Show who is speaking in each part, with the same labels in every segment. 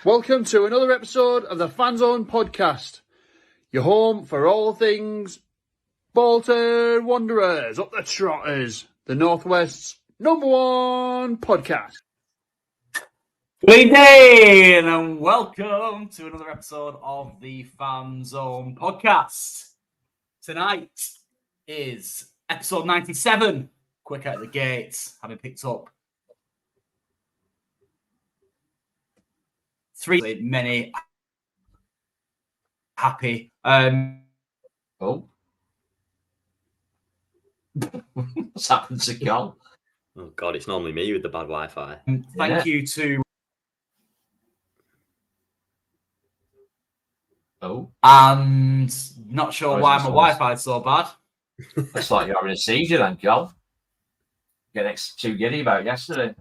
Speaker 1: Welcome to another episode of the Fanzone podcast, your home for all things Bolton Wanderers, up the Trotters, the Northwest's #1 podcast.
Speaker 2: Good evening and welcome to another episode of the Fanzone podcast. Tonight is episode 97, quick out of the gates, having picked up many happy.
Speaker 3: What's happened to Gal?
Speaker 4: Oh God, it's normally me with the bad Wi-Fi.
Speaker 2: Thank you to. And not sure why my Wi-Fi is so bad.
Speaker 3: It's like you're having a seizure then, Gal. Getting too giddy about yesterday.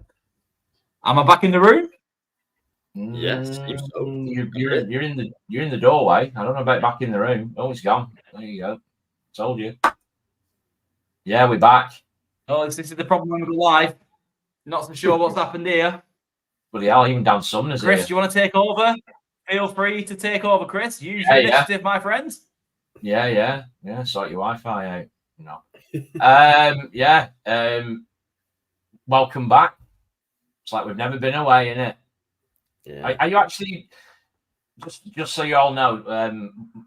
Speaker 2: Am I back in the room?
Speaker 4: Yes, seems so.
Speaker 3: You're in the doorway. I don't know about back in the room. Oh, it's gone. There you go. Told you. Yeah, we're back.
Speaker 2: Oh, this is the problem when we go live. Not so sure what's happened here.
Speaker 3: Bloody hell, even Dan Sumner's
Speaker 2: Chris,
Speaker 3: here.
Speaker 2: do you want to take over? Feel free to take over, Chris. Use your initiative, my friends.
Speaker 3: Yeah. Sort your Wi-Fi out. No. Welcome back. It's like we've never been away, innit?
Speaker 4: Yeah.
Speaker 3: Are you actually just so you all know?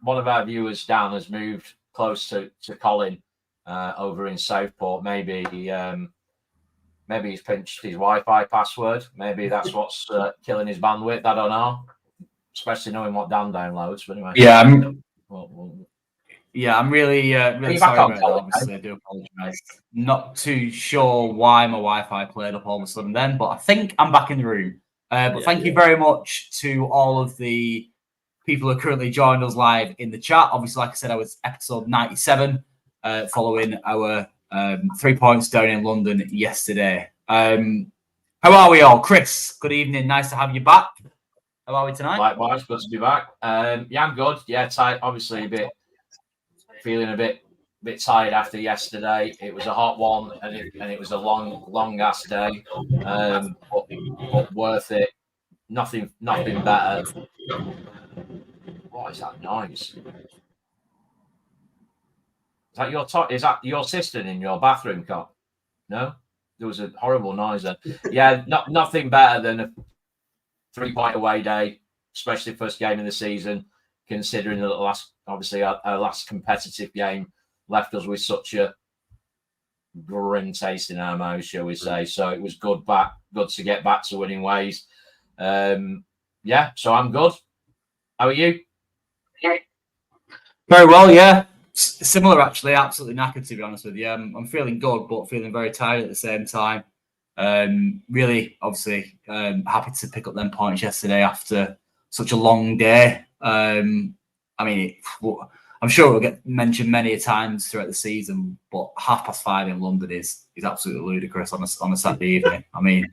Speaker 3: One of our viewers, Dan, has moved close to Colin over in Southport. Maybe he's pinched his Wi-Fi password. Maybe that's what's killing his bandwidth. I don't know. Especially knowing what Dan downloads. But anyway,
Speaker 2: Yeah, I'm really
Speaker 3: you
Speaker 2: sorry
Speaker 3: back on,
Speaker 2: about that.
Speaker 3: Colin?
Speaker 2: Obviously, I do apologise. Not too sure why my Wi-Fi played up all of a sudden then, but I think I'm back in the room. Thank you very much to all of the people who are currently joining us live in the chat. Obviously, like I said, I was episode 97, following our 3 points down in London yesterday. How are we all? Chris, good evening. Nice to have you back. How are we tonight?
Speaker 3: Likewise, good to be back. Yeah, I'm good. Yeah, tight. Obviously, feeling a bit tired after yesterday. It was a hot one, and it was a long ass day, but worth it. Nothing better. What is that noise? Is that your sister in your bathroom, Cop? No, there was a horrible noise then. Yeah, nothing better than a 3-point away day, especially first game of the season. Considering that our last competitive game left us with such a grim taste in our mouths, shall we say? So it was good to get back to winning ways. So I'm good. How are you?
Speaker 2: Very well, yeah. Similar, actually. Absolutely knackered, to be honest with you. I'm feeling good, but feeling very tired at the same time. Really, obviously, happy to pick up them points yesterday after such a long day. I'm sure it'll get mentioned many times throughout the season, but 5:30 in London is absolutely ludicrous on a Saturday evening. I mean,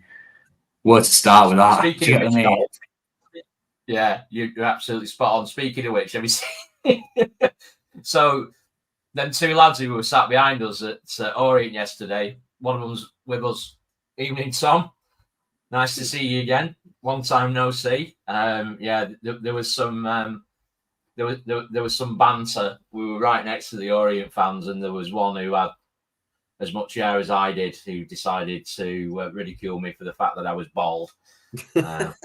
Speaker 2: where to start with that?
Speaker 3: Speaking
Speaker 2: Do you get what I mean?
Speaker 3: Yeah, you're absolutely spot on. Speaking of which, have you seen? So, them two lads who were sat behind us at Orient yesterday, one of them was with us. Evening, Tom. Nice to see you again. One time no see. There was some there was some banter. We were right next to the Orient fans, and there was one who had as much hair as I did, who decided to ridicule me for the fact that I was bald. That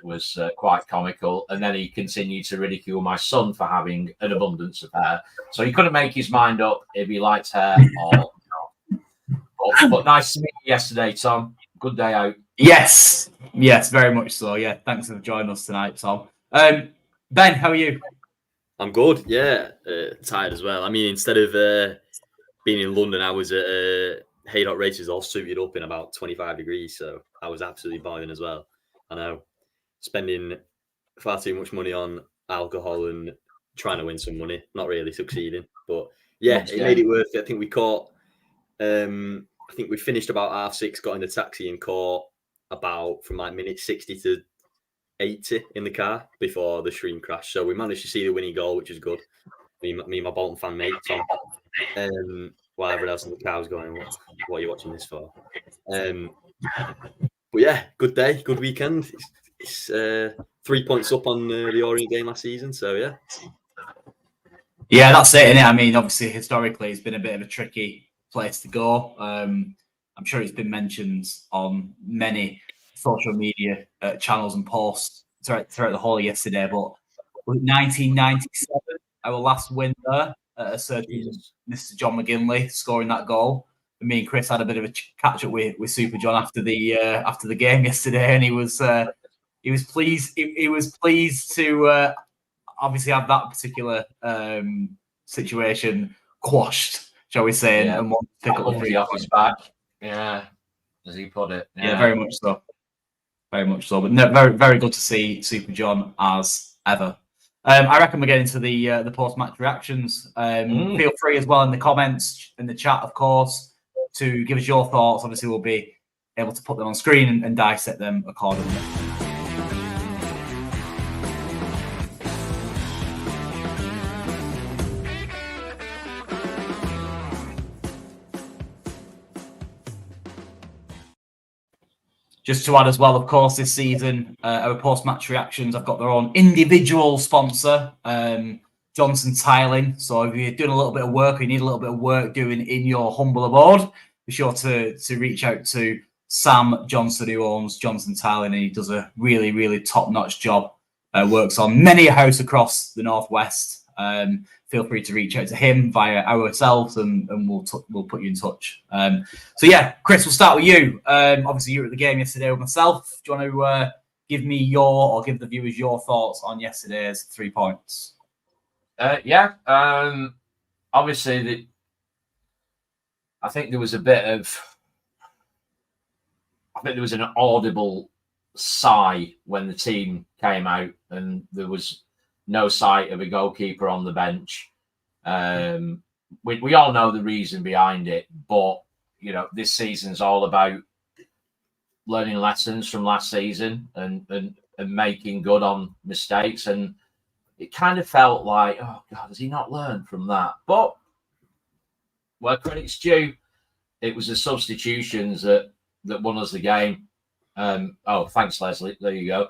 Speaker 3: was quite comical. And then he continued to ridicule my son for having an abundance of hair. So he couldn't make his mind up if he liked hair or not. But nice to meet you yesterday, Tom. Good day out.
Speaker 2: Yes, very much so. Yeah, thanks for joining us tonight, Tom. Ben, how are you?
Speaker 4: I'm good. Yeah, tired as well. I mean, instead of being in London, I was at Haydock Races, all suited up in about 25 degrees. So I was absolutely boiling as well. I know, spending far too much money on alcohol and trying to win some money, not really succeeding. But yeah, it made it worth it. I think we caught. I think we finished about 6:30, got in the taxi and caught about from like minute 60 to 80 in the car before the stream crashed. So we managed to see the winning goal, which is good. Me and my Bolton fan mate, Tom. While everyone else in the car was going, what are you watching this for? But yeah, good day, good weekend. it's 3 points up on the Orient game last season. So yeah.
Speaker 2: Yeah, that's it, isn't it? I mean, obviously, historically, it's been a bit of a tricky place to go. I'm sure it's been mentioned on many social media channels and posts throughout the whole of yesterday. But 1997, our last win there, a certain Mr. John McGinley scoring that goal. And me and Chris had a bit of a catch up with Super John after the game yesterday, and he was pleased. He was pleased to obviously have that particular situation quashed, shall we say, and want to pick up
Speaker 3: the office back. Yeah, as he put it.
Speaker 2: Yeah, very much so. Very much so. But no, very, very good to see Super John as ever. I reckon we're getting to the post-match reactions. Feel free as well in the comments, in the chat, of course, to give us your thoughts. Obviously, we'll be able to put them on screen and dissect them accordingly. Just to add as well, of course, this season, our post-match reactions have got their own individual sponsor, Johnson Tiling. So if you're doing a little bit of work or you need a little bit of work doing in your humble abode, be sure to reach out to Sam Johnson, who owns Johnson Tiling, and he does a really, really top-notch job. Works on many a house across the Northwest. Feel free to reach out to him via ourselves, and we'll put you in touch. So yeah, Chris, we'll start with you. Obviously, you were at the game yesterday with myself. Do you want to give the viewers your thoughts on yesterday's 3 points?
Speaker 3: Obviously, I think there was an audible sigh when the team came out, and there was no sight of a goalkeeper on the bench. We all know the reason behind it, but this season's all about learning lessons from last season and making good on mistakes. And it kind of felt like, oh God, has he not learned from that? But where credit's due, it was the substitutions that won us the game. Thanks, Leslie. There you go.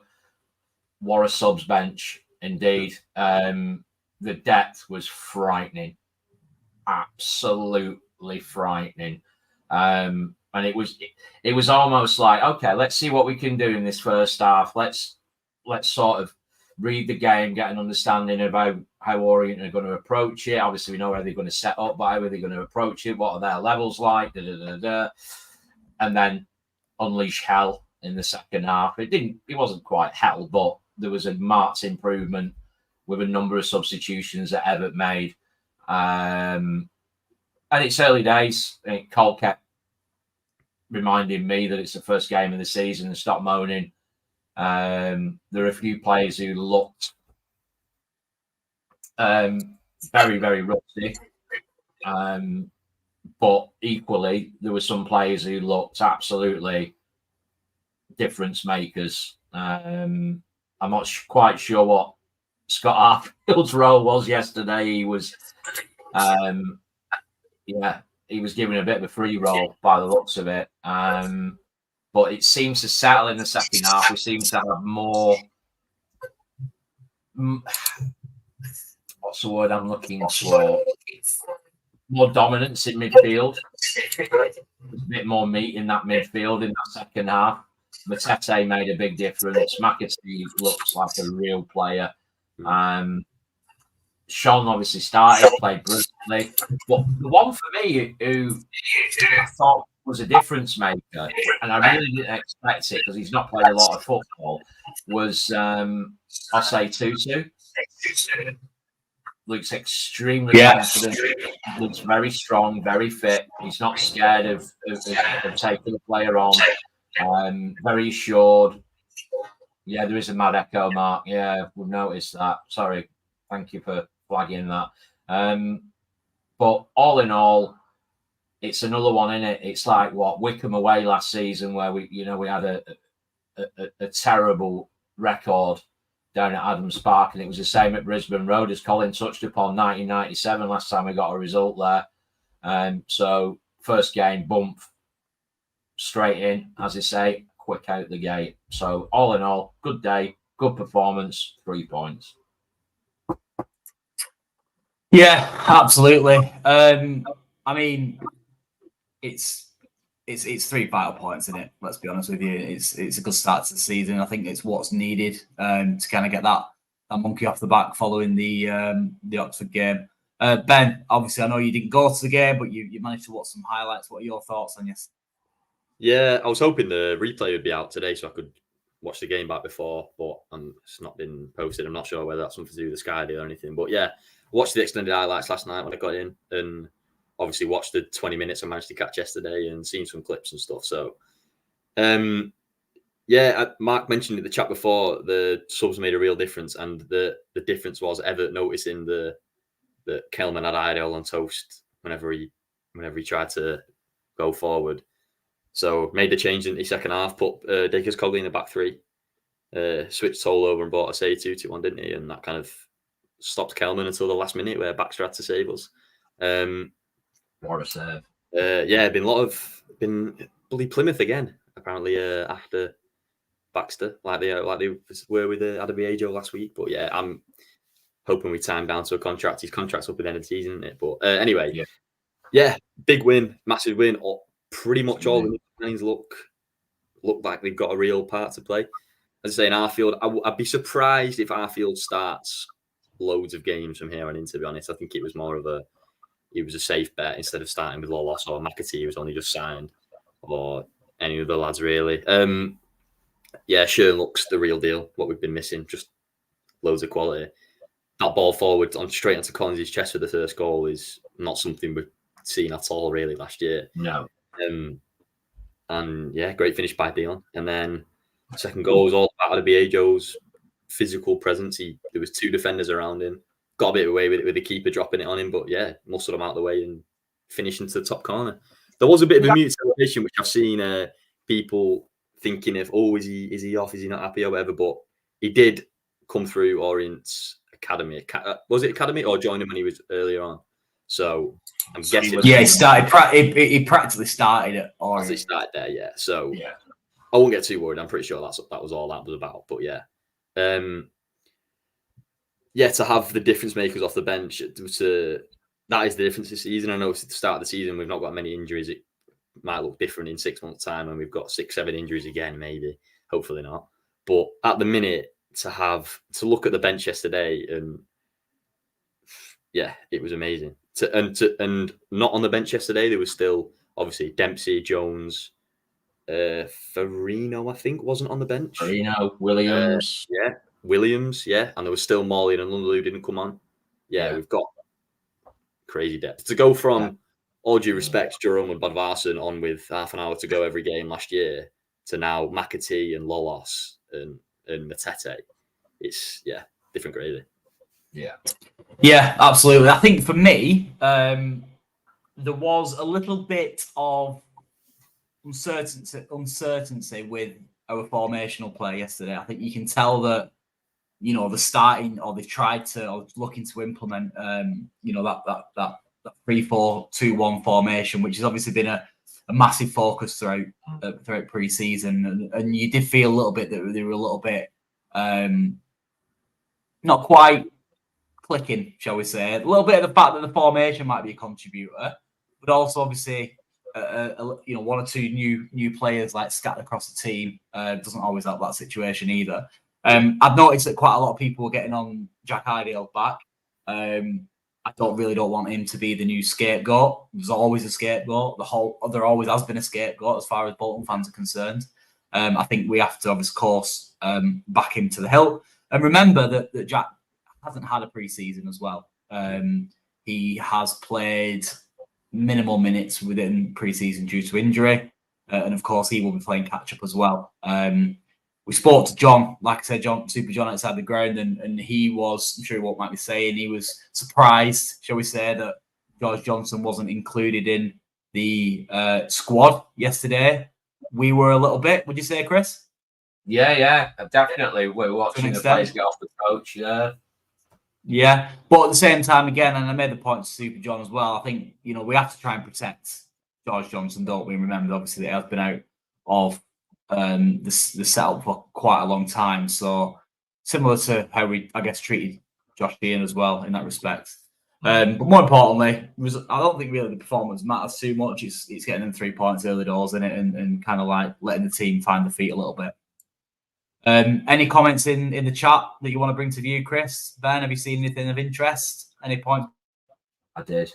Speaker 3: What a subs bench. Indeed, the depth was frightening, absolutely frightening, and it was almost like, okay, let's see what we can do in this first half. Let's sort of read the game, get an understanding about how Orient are going to approach it. Obviously, we know how they're going to set up, but how are they going to approach it? What are their levels like? And then unleash hell in the second half. It wasn't quite hell, but there was a marked improvement with a number of substitutions that Everett made. And it's early days. I think Cole kept reminding me that it's the first game of the season and stop moaning. There are a few players who looked very, very rusty. But equally, there were some players who looked absolutely difference makers. I'm not quite sure what Scott Arfield's role was yesterday. He was, he was given a bit of a free roll by the looks of it. But it seems to settle in the second half. We seem to have more. What's the word I'm looking for? More dominance in midfield. There's a bit more meat in that midfield in that second half. Matete made a big difference. McAtee looks like a real player. Sean obviously started, played brilliantly. But the one for me who I thought was a difference maker, and I really didn't expect it because he's not played a lot of football, was Osei Tutu. Looks extremely confident. Looks very strong, very fit. He's not scared of taking the player on. Very assured. Yeah, there is a mad echo, Mark. Yeah, we've noticed that. Sorry. Thank you for flagging that. But all in all, it's another one, in it. It's like what Wickham away last season, where we had a terrible record down at Adams Park, and it was the same at Brisbane Road, as Colin touched upon, 1997, last time we got a result there. So first game, bump, straight in, as I say, quick out the gate. So all in all, good day, good performance, 3 points.
Speaker 2: Yeah, absolutely. I mean, it's 3 vital points, isn't it? Let's be honest with you. It's a good start to the season. I think it's what's needed to kind of get that monkey off the back following the Oxford game. Ben, obviously, I know you didn't go to the game, but you managed to watch some highlights. What are your thoughts on this?
Speaker 4: Yeah, I was hoping the replay would be out today so I could watch the game back before, but it's not been posted. I'm not sure whether that's something to do with the Sky deal or anything. But yeah, watched the extended highlights last night when I got in, and obviously watched the 20 minutes I managed to catch yesterday and seen some clips and stuff. So, yeah, Mark mentioned in the chat before the subs made a real difference, and the difference was Everett noticing that Kelman had Iredale on toast whenever he tried to go forward. So made the change in the second half, put Dacres Cogley in the back three, switched Toll over and brought a say 2-2-1, didn't he? And that kind of stopped Kelman until the last minute where Baxter had to save us.
Speaker 3: What a save.
Speaker 4: Yeah, been bloody Plymouth again, apparently, after Baxter, like they were with Adebayo last week. But yeah, I'm hoping we time down to a contract. His contract's up at the end of the season, isn't it? But anyway, yeah, big win, massive win. Pretty much all the lines look like they've got a real part to play. As I say, in Arfield, I'd be surprised if Arfield starts loads of games from here on in, to be honest. I think it was a safe bet instead of starting with Lolos or McAtee, who was only just signed, or any of the lads, really. Yeah, Shearn looks the real deal, what we've been missing, just loads of quality. That ball forward straight onto Collins' chest for the first goal is not something we've seen at all, really, last year.
Speaker 3: No.
Speaker 4: And yeah, great finish by Dion. And then second goal was all about Adebayo's physical presence. There was 2 defenders around him. Got a bit away with it with the keeper dropping it on him, but yeah, muscled him out of the way and finished into the top corner. There was a bit of a mute celebration, which I've seen people thinking of, is he off? Is he not happy or whatever? But he did come through Orient's academy. Was it academy or joined him when he was earlier on? So I'm guessing.
Speaker 2: Yeah, he started. He practically started at Orient.
Speaker 4: He started there, yeah. So yeah, I won't get too worried. I'm pretty sure that was all that was about. But yeah, yeah, to have the difference makers off the bench, that is the difference this season. I know it's at the start of the season we've not got many injuries. It might look different in 6 months' time, and we've got 6-7 injuries again, maybe. Hopefully not. But at the minute, to look at the bench yesterday, and yeah, it was amazing. And not on the bench yesterday, there was still obviously Dempsey, Jones, Farino, I think, wasn't on the bench.
Speaker 3: Farino, Williams.
Speaker 4: Williams, yeah. And there was still Morley and Lundell who didn't come on. Yeah, we've got crazy depth. To go from, all due respect, Jerome and Bodvarsson on with half an hour to go every game last year to now McAtee and Lolos and Matete, it's, different gravy.
Speaker 2: Yeah, absolutely. I think for me, there was a little bit of uncertainty with our formational play yesterday. I think you can tell that, the starting, or they tried to, or looking to implement, that 3-4-2-1 formation, which has obviously been a massive focus throughout pre-season, and you did feel a little bit that they were a little bit not quite clicking, shall we say. A little bit of the fact that the formation might be a contributor, but also obviously, 1 or 2 new players like scattered across the team doesn't always help that situation either. I've noticed that quite a lot of people were getting on Jack Iredale back. I don't want him to be the new scapegoat. There's always a scapegoat. There always has been a scapegoat as far as Bolton fans are concerned. I think we have to, of course, back him to the hilt. And remember that Jack hasn't had a pre-season as well. He has played minimal minutes within pre-season due to injury. And of course, he will be playing catch-up as well. We spoke to John, like I said, Super John outside the ground, and he was, I'm sure what might be saying, he was surprised, shall we say, that George Johnson wasn't included in the squad yesterday. We were a little bit, would you say, Chris?
Speaker 3: Yeah, definitely. We're watching the players get off the coach,
Speaker 2: Yeah, but at the same time, again, and I made the point to Super John as well, I think, we have to try and protect George Johnson, don't we? Remember, obviously, that he has been out of the setup for quite a long time. So similar to how we, I guess, treated Josh Dean as well in that respect. But more importantly, I don't think really the performance matters too much. It's getting them 3 points early doors in it and kind of like letting the team find the feet a little bit. Any comments in the chat that you want to bring to view, Chris? Ben, have you seen anything of interest? Any point?
Speaker 3: I did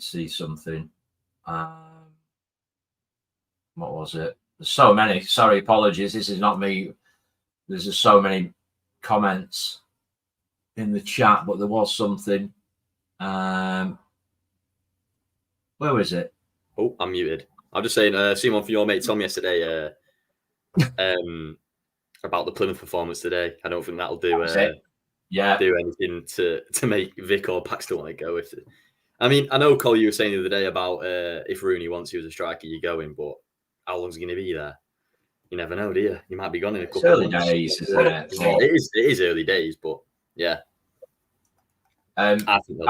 Speaker 3: see something. What was it? There's so many. Sorry, apologies. This is not me. There's just so many comments in the chat, but there was something. Where was it?
Speaker 4: Oh, I'm muted. I'm just saying, seen one for your mate Tom yesterday about the Plymouth performance today. I don't think that'll do anything to make Vic or Baxter want to go. I mean, I know, Cole, you were saying the other day about if Rooney wants you as a striker, you're going, but how long's he going to be there? You never know, do you? You might be gone in a couple
Speaker 3: of
Speaker 4: months.
Speaker 3: Early days, isn't it?
Speaker 4: It is early days, but yeah.
Speaker 3: I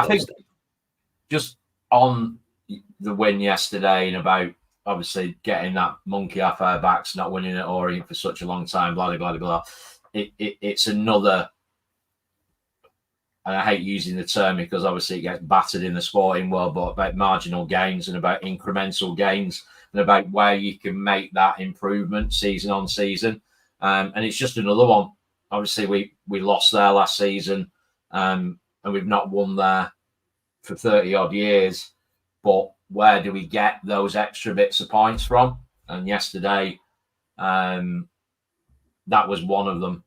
Speaker 3: think just on the win yesterday and about obviously getting that monkey off our backs, not winning at Orient for such a long time, blah, blah, blah, blah. It's another, and I hate using the term because obviously it gets battered in the sporting world, but about marginal gains and about incremental gains and about where you can make that improvement season on season. And it's just another one. Obviously, we lost there last season and we've not won there for 30 odd years. But where do we get those extra bits of points from? And yesterday, that was one of them.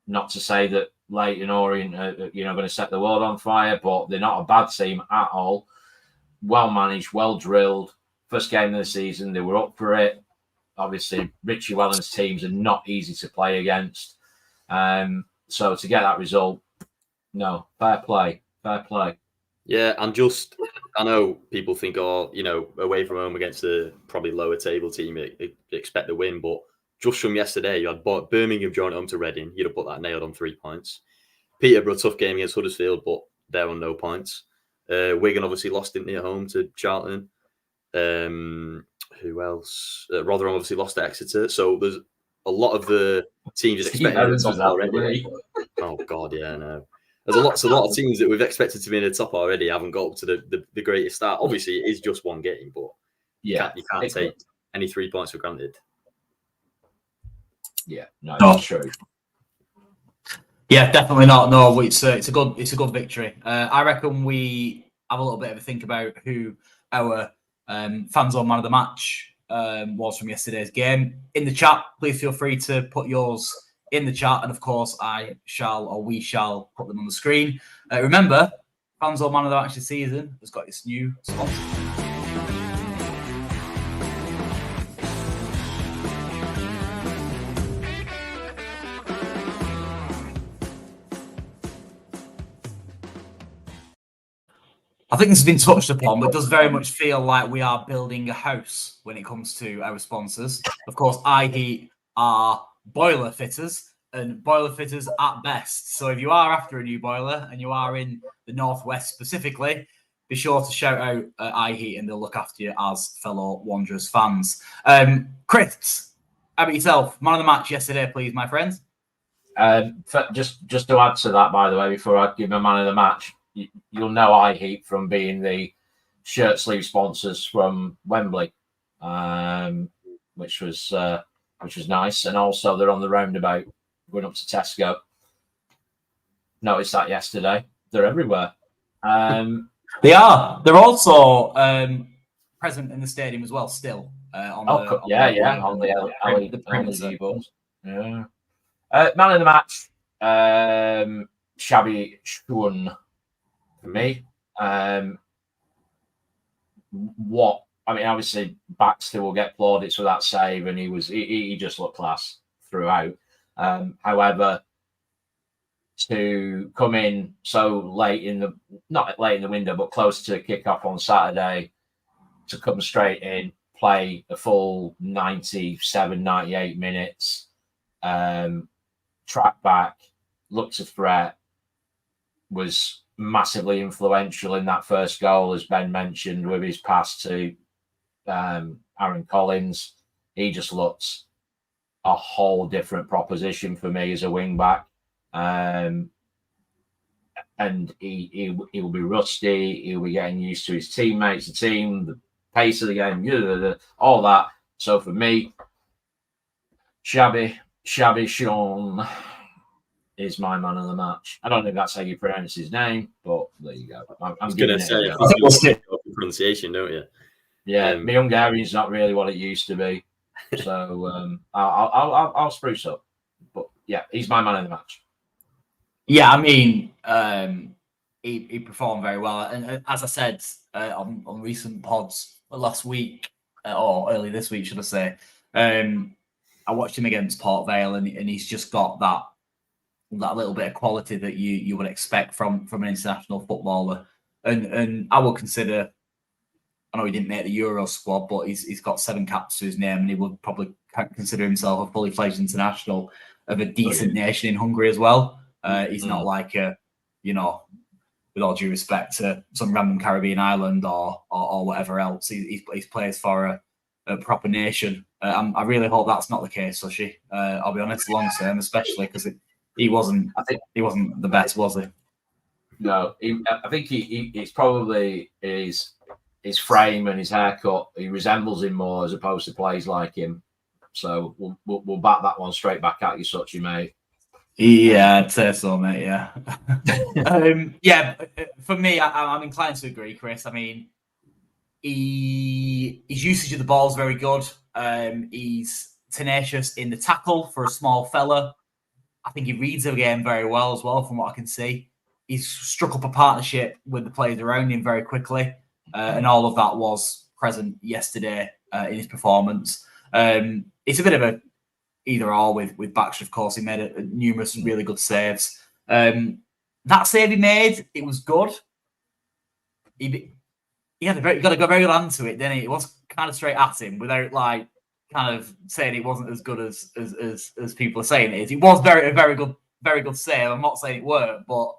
Speaker 3: Not to say that Leyton Orient are going to set the world on fire, but they're not a bad team at all. Well managed, well drilled. First game of the season, they were up for it. Obviously, Richie Wellens teams are not easy to play against. So to get that result, no, fair play.
Speaker 4: Yeah, and I know people think, away from home against a probably lower table team, expect the win, but just from yesterday, you had Birmingham drawing home to Reading. You'd have put that nailed on 3 points. Peterborough, tough game against Huddersfield, but they're on no points. Wigan obviously lost, didn't they, at home to Charlton. Who else? Rotherham obviously lost to Exeter. So there's a lot of the teams expecting the top already. Oh, God, yeah, no. There's a lot of teams that we've expected to be in the top already haven't got up to the greatest start. Obviously, it is just one game, but you can't take any 3 points for granted.
Speaker 3: Yeah, no, that's true.
Speaker 2: Yeah, definitely not. No, it's a good victory. I reckon we have a little bit of a think about who our Fanzone man of the match was from yesterday's game. In the chat, please feel free to put yours in the chat, and of course, we shall put them on the screen. Remember, Fanzone man of the match this season has got its new sponsor. I think this has been touched upon, but it does very much feel like we are building a house when it comes to our sponsors. Of course, iHeat are boiler fitters and boiler fitters at best. So if you are after a new boiler and you are in the Northwest specifically, be sure to shout out iHeat and they'll look after you as fellow Wanderers fans. Chris, how about yourself? Man of the match yesterday, please, my friend.
Speaker 3: Just to add to that, by the way, before I give my man of the match, you'll know iHeat from being the shirt sleeve sponsors from Wembley, which was nice, and also they're on the roundabout going up to Tesco. Noticed that yesterday. They're everywhere.
Speaker 2: They are. They're also present in the stadium as well. Still on the
Speaker 3: LED boards. Yeah. Man of the match, Shabby Shun. For me, obviously Baxter will get plaudits for that save, and he just looked class throughout. However, to come in so late not late in the window, but close to kick off on Saturday, to come straight in, play a full 97, 98 minutes, track back, looked a threat, was massively influential in that first goal, as Ben mentioned, with his pass to Aaron Collins. he just looks a whole different proposition for me as a wing back. And he will be rusty. He'll be getting used to his teammates, the team, the pace of the game, all that. So for me, Shabby Sean is my man of the match. I don't know if that's how you pronounce his name, but there you go. I'm
Speaker 4: going to say pronunciation, don't you?
Speaker 3: Yeah, my Hungarian's not really what it used to be. So I'll spruce up. But yeah, he's my man of the match.
Speaker 2: Yeah, I mean, he performed very well, and as I said on recent pods last week or early this week, should I say? I watched him against Port Vale, and he's just got that little bit of quality that you would expect from an international footballer. And I would consider, I know he didn't make the Euro squad, but he's got 7 caps to his name, and he would probably consider himself a fully fledged international of a decent nation in Hungary as well. He's not like a, with all due respect to some random Caribbean island or whatever else. He's plays for a proper nation. I really hope that's not the case, Sushi. I'll be honest, long term, especially because he wasn't the best, was he?
Speaker 3: No, I think he's probably his frame and his haircut. He resembles him more as opposed to plays like him. So we'll back that one straight back at you, Suchi, mate.
Speaker 2: Yeah, I'd say so, mate. Yeah, yeah. For me, I'm inclined to agree, Chris. I mean, his usage of the ball is very good. He's tenacious in the tackle for a small fella. I think he reads the game very well as well, from what I can see. He's struck up a partnership with the players around him very quickly, and all of that was present yesterday in his performance. It's a bit of a either or with Baxter, of course. He made numerous really good saves. That save he made, it was good. He got a very good hand to it, didn't he? It was kind of straight at him without kind of saying it wasn't as good as people are saying it is. It was a very good save. I'm not saying it weren't, but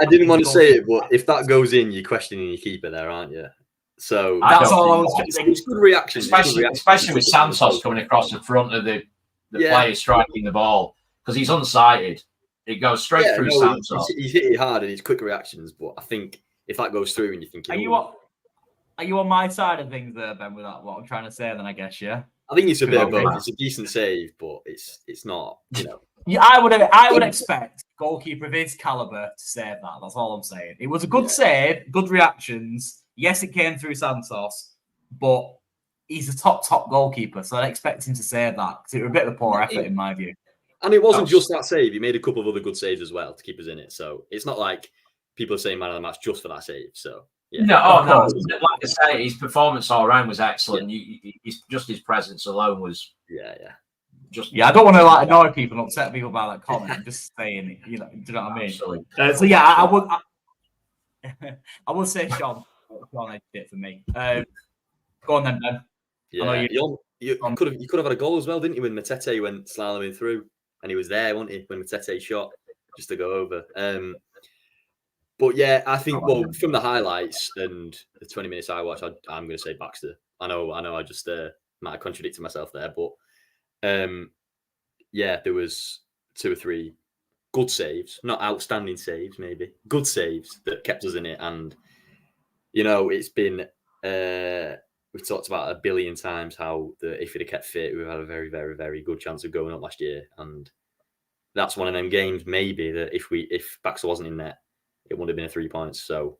Speaker 4: I didn't want to say it, but if that goes in, you're questioning your keeper there, aren't you? So
Speaker 2: that's all I was thinking.
Speaker 4: It's good reaction,
Speaker 3: especially with Santos coming across the front of the player striking the ball, because he's unsighted. It goes straight through Santos.
Speaker 4: He's hit it hard and he's quick reactions, but I think if that goes through and you're thinking,
Speaker 2: are you on my side of things there, Ben, with that? What I'm trying to say, then I guess, yeah.
Speaker 4: I think it's a bit of both. It's a decent save, but it's not,
Speaker 2: Yeah, I would expect a goalkeeper of his caliber to save that. That's all I'm saying. It was a good save, good reactions. Yes, it came through Santos, but he's a top goalkeeper, so I'd expect him to save that because it was a bit of a poor effort in my view.
Speaker 4: And it wasn't just that save; he made a couple of other good saves as well to keep us in it. So it's not like people are saying man of the match just for that save. So. Yeah.
Speaker 3: No. Like I say, his performance all around was excellent. Just his presence alone was.
Speaker 2: I don't want to annoy people and upset people by that comment. I'm just saying it. Do you know what I mean? So yeah, I would say Sean edged it for me. Go on then, Ben.
Speaker 4: Yeah, you could have had a goal as well, didn't you? When Matete went slaloming through, and he was there, wasn't he? When Matete shot just to go over. But yeah, I think from the highlights and the 20 minutes I watched, I'm going to say Baxter. I know, I just might have contradicted myself there, but there was 2 or 3 good saves, not outstanding saves, maybe good saves that kept us in it. And it's been we've talked about a billion times how if he'd have kept fit, we had a very, very, very good chance of going up last year, and that's one of them games maybe that if Baxter wasn't in there, it would have been 3 points. So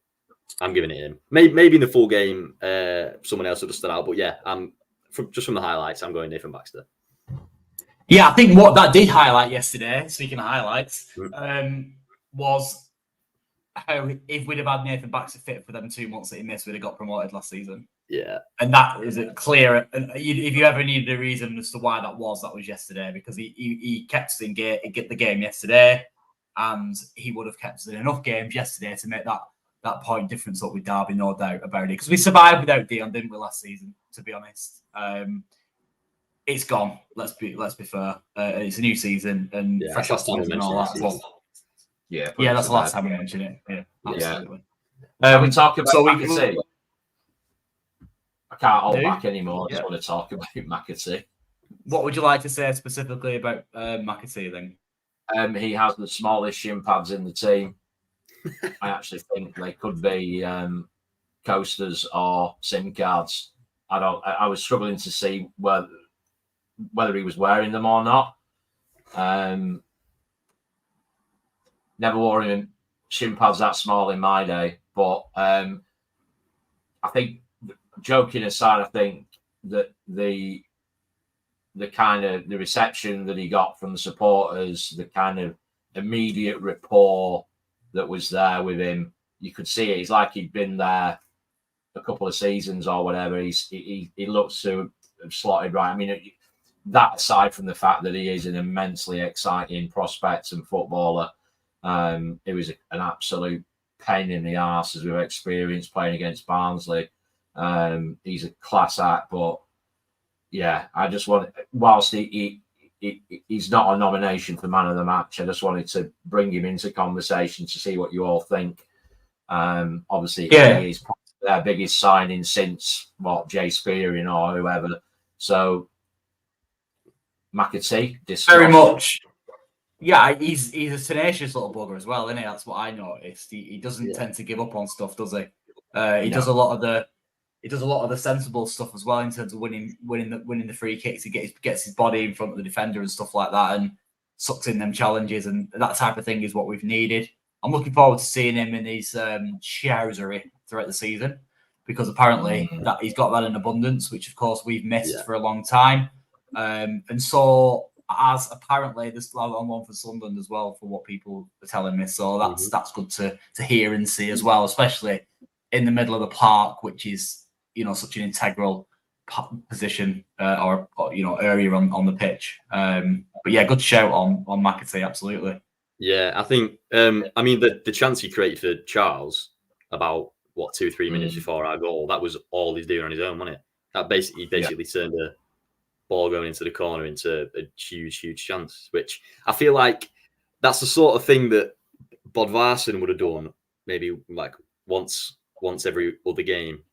Speaker 4: I'm giving it him. Maybe in the full game, someone else would have stood out. But yeah, from the highlights, I'm going Nathan Baxter.
Speaker 2: Yeah, I think what that did highlight yesterday, speaking of highlights, was how if we'd have had Nathan Baxter fit for them 2 months that he missed, we'd have got promoted last season.
Speaker 4: Yeah.
Speaker 2: And that is clear. And if you ever needed a reason as to why that was yesterday, because he kept us in the game yesterday. And he would have kept us in enough games yesterday to make that point difference up with Derby, no doubt about it. Because we survived without Dion, didn't we, last season? To be honest, it's gone. Let's be fair. It's a new season and fresh options and all that. Well, that's the last time we mentioned it. Yeah, absolutely.
Speaker 3: We talk about McAtee. I can't hold back anymore. I just want to talk about McAtee.
Speaker 2: What would you like to say specifically about McAtee then?
Speaker 3: He has the smallest shin pads in the team. I actually think they could be coasters or SIM cards. I was struggling to see whether he was wearing them or not. Never wore him shin pads that small in my day, but I think, joking aside, I think that the kind of the reception that he got from the supporters, the kind of immediate rapport that was there with him, you could see it. It's like he'd been there a couple of seasons or whatever. He looks to have slotted right. I mean, that aside from the fact that he is an immensely exciting prospect and footballer, it was an absolute pain in the arse, as we've experienced playing against Barnsley. He's a class act, but yeah, I just want, whilst he's not a nomination for man of the match, I just wanted to bring him into conversation to see what you all think. Obviously, he is their biggest signing since Jay Spearing or whoever. So McAtee,
Speaker 2: very much. Yeah, he's a tenacious little bugger as well, isn't he? That's what I noticed. He doesn't tend to give up on stuff, does he? He does a lot of the sensible stuff as well in terms of winning the free kicks. He gets his body in front of the defender and stuff like that, and sucks in them challenges, and that type of thing is what we've needed. I'm looking forward to seeing him in his shousery throughout the season, because apparently that he's got that in abundance, which of course we've missed for a long time. And so, as apparently there's on one for Sunderland as well, for what people are telling me. So that's good to hear and see as well, especially in the middle of the park, which is such an integral position or area on the pitch. But yeah, good shout on McAtee, absolutely.
Speaker 4: Yeah, I think I mean the chance he created for Charles about 2-3 minutes before our goal, that was all he's doing on his own, wasn't it? That basically turned a ball going into the corner into a huge chance, which I feel like that's the sort of thing that Bodvarsson would have done maybe like once every other game.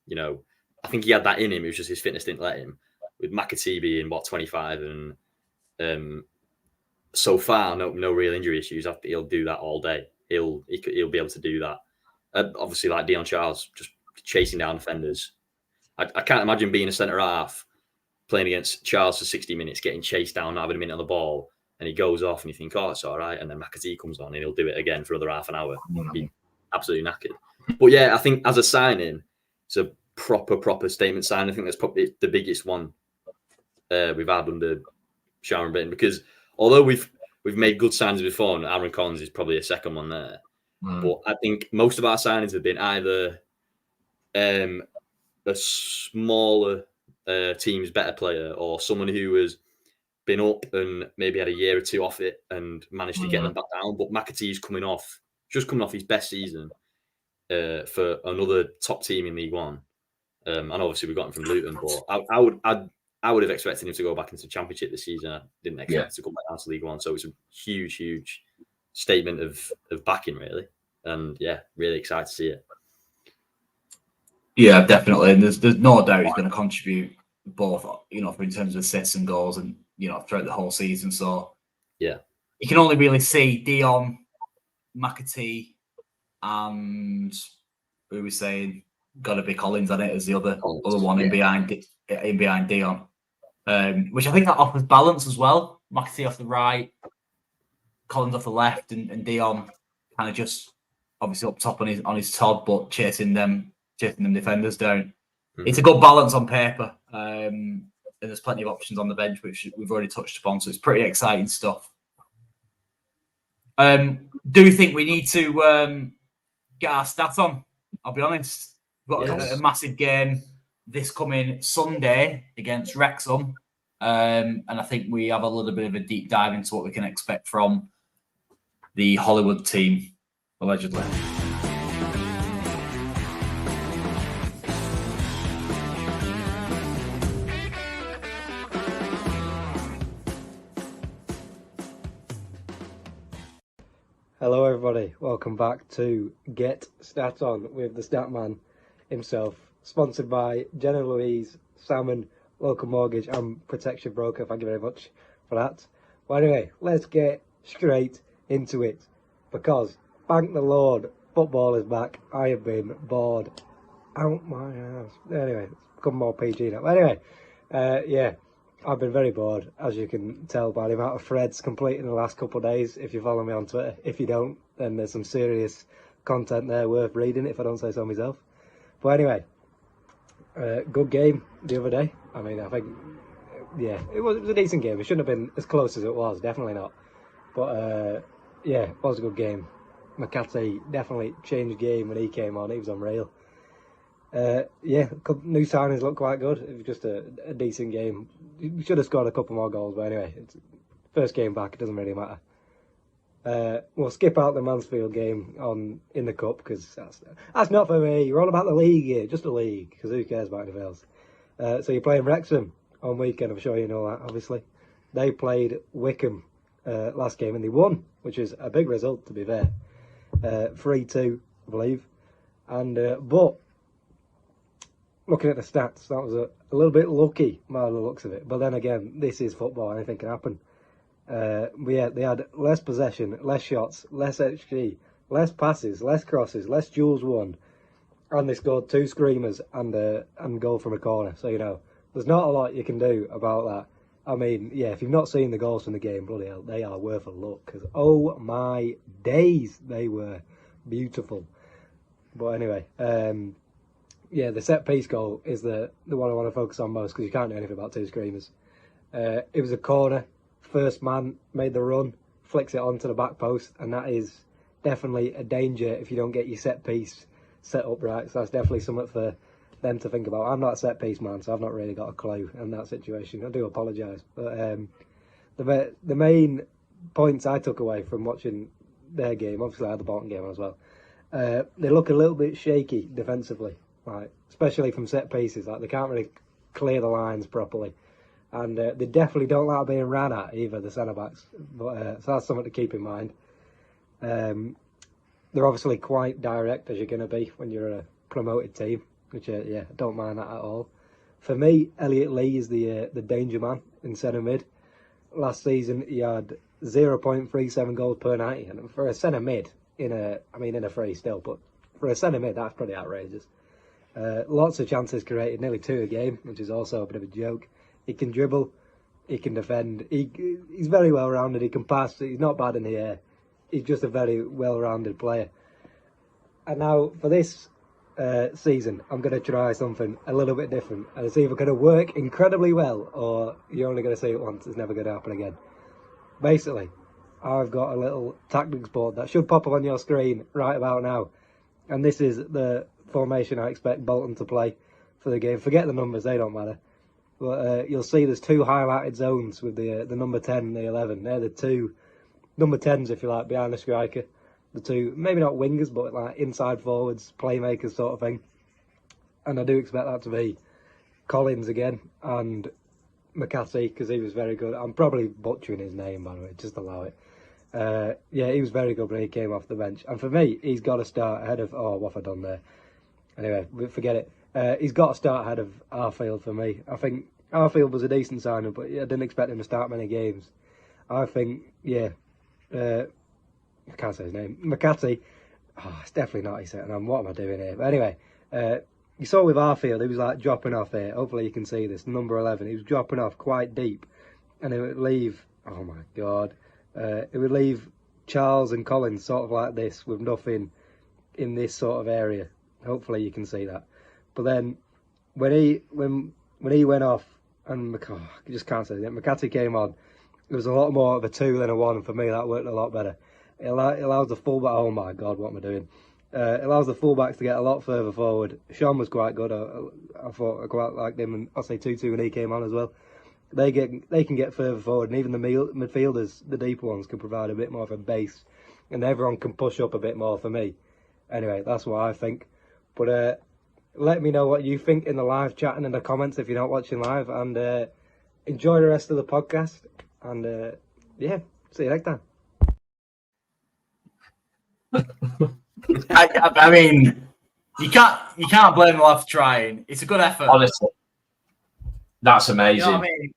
Speaker 4: I think he had that in him. It was just his fitness didn't let him. With McAtee being 25 and so far no real injury issues, he'll do that all day. He'll be able to do that. Obviously, like Dion Charles, just chasing down defenders. I can't imagine being a centre half playing against Charles for 60 minutes, getting chased down, not having a minute on the ball, and he goes off and you think, oh, it's all right. And then McAtee comes on and he'll do it again for another half an hour. Be absolutely knackered. But yeah, I think as a signing, it's a proper statement sign. I think that's probably the biggest one we've had under Sharon Bain, because although we've made good signings before, and Aaron Collins is probably a second one there. But I think most of our signings have been either a smaller team's better player or someone who has been up and maybe had a year or two off it and managed to get them back down. But McAtee's coming off his best season for another top team in League One. And obviously we got him from Luton, but I would have expected him to go back into the Championship this season. I didn't expect him to come back down to League One. So it's a huge statement of backing, really. And yeah, really excited to see it.
Speaker 2: Yeah, definitely. And there's no doubt he's going to contribute both, in terms of assists and goals and, throughout the whole season. So
Speaker 4: yeah,
Speaker 2: you can only really see Dion, McAtee, and who are we saying? Got to be Collins on it as the other one in behind Dion, which I think that offers balance as well. McAtee off the right, Collins off the left, and Dion kind of just obviously up top on his Todd, but chasing them defenders down. It's a good balance on paper, and there's plenty of options on the bench, which we've already touched upon. So it's pretty exciting stuff. Do you think we need to get our stats on? I'll be honest. We've got a massive game this coming Sunday against Wrexham, and I think we have a little bit of a deep dive into what we can expect from the Hollywood team, allegedly.
Speaker 5: Hello everybody, welcome back to Get Stat On with the Statman himself, sponsored by Jenna Louise Salmon local mortgage and protection broker. Thank you very much for that. Well, anyway, let's get straight into it, because thank the Lord, football is back. I have been bored out my ass. Anyway, it's become more PG now. Anyway, yeah, I've been very bored, as you can tell by the amount of threads completed in the last couple of days. If you follow me on Twitter, if you don't, then there's some serious content there worth reading, if I don't say so myself. But anyway, good game the other day. I mean, I think, yeah, it was a decent game. It shouldn't have been as close as it was, definitely not. But yeah, it was a good game. McCarthy definitely changed game when he came on. He was unreal. Yeah, new signings look quite good. It was just a decent game. You should have scored a couple more goals, but anyway, it's first game back. It doesn't really matter. We'll skip out the Mansfield game in the cup, because that's not for me. You're all about the league here, just the league, because who cares about anything else? So you're playing Wrexham on weekend. I'm sure you know that. Obviously, they played Wycombe last game and they won, which is a big result, to be fair. 3-2, I believe. And but looking at the stats, that was a little bit lucky by the looks of it. But then again, this is football. Anything can happen. They had less possession, less shots, less XG, less passes, less crosses, less duels won, and they scored 2 screamers and goal from a corner. So, you know, there's not a lot you can do about that. I mean, yeah, if you've not seen the goals from the game, bloody hell, they are worth a look, because oh my days, they were beautiful. But anyway, yeah, the set piece goal is the one I want to focus on most, because you can't do anything about 2 screamers. It was a corner. First man made the run, flicks it onto the back post, and that is definitely a danger if you don't get your set piece set up right. So that's definitely something for them to think about. I'm not a set piece man, so I've not really got a clue in that situation. I do apologise, but the main points I took away from watching their game, obviously I had the Bolton game as well. They look a little bit shaky defensively, like especially from set pieces. Like they can't really clear the lines properly. And they definitely don't like being ran at either, the centre-backs. But so that's something to keep in mind. They're obviously quite direct, as you're going to be when you're a promoted team, which, yeah, I don't mind that at all. For me, Elliot Lee is the danger man in centre-mid. Last season, he had 0.37 goals per 90. And for a centre-mid, in a free still, but for a centre-mid, that's pretty outrageous. Lots of chances created, nearly 2 a game, which is also a bit of a joke. He can dribble, he can defend, he's very well-rounded, he can pass, he's not bad in the air. He's just a very well-rounded player. And now, for this season, I'm going to try something a little bit different. And it's either going to work incredibly well, or you're only going to see it once, it's never going to happen again. Basically, I've got a little tactics board that should pop up on your screen right about now. And this is the formation I expect Bolton to play for the game. Forget the numbers, they don't matter. But you'll see there's 2 highlighted zones with the number 10 and the 11. They're the 2 number 10s, if you like, behind the striker. The 2, maybe not wingers, but like inside forwards, playmakers sort of thing. And I do expect that to be Collins again and McCarthy, because he was very good. I'm probably butchering his name, by the way, just allow it. Yeah, he was very good when he came off the bench. And for me, he's got to start ahead of... Oh, what have I done there? Anyway, forget it. He's got to start ahead of Arfield for me. I think Arfield was a decent signing, but I didn't expect him to start many games. I think, yeah, I can't say his name. McCarthy, it's definitely not his setting. What am I doing here? But anyway, you saw with Arfield, he was like dropping off here. Hopefully you can see this, number 11. He was dropping off quite deep, and it would leave, oh my God, it would leave Charles and Collins sort of like this with nothing in this sort of area. Hopefully you can see that. But then when he went off and I just can't say it, McCarthy came on, it was a lot more of a 2 than a 1, and for me that worked a lot better. It allows the fullback, oh my God, what am I doing? It allows the fullbacks to get a lot further forward. Sean was quite good. I thought I quite liked him, and I'll say 2-2 when he came on as well. They can get further forward, and even the midfielders, the deeper ones, can provide a bit more of a base, and everyone can push up a bit more for me. Anyway, that's what I think. But let me know what you think in the live chat and in the comments if you're not watching live, and enjoy the rest of the podcast. And yeah, see you next time.
Speaker 2: I mean, you can't blame the lad for trying. It's a good effort.
Speaker 3: Honestly. That's amazing.
Speaker 2: You know what I mean?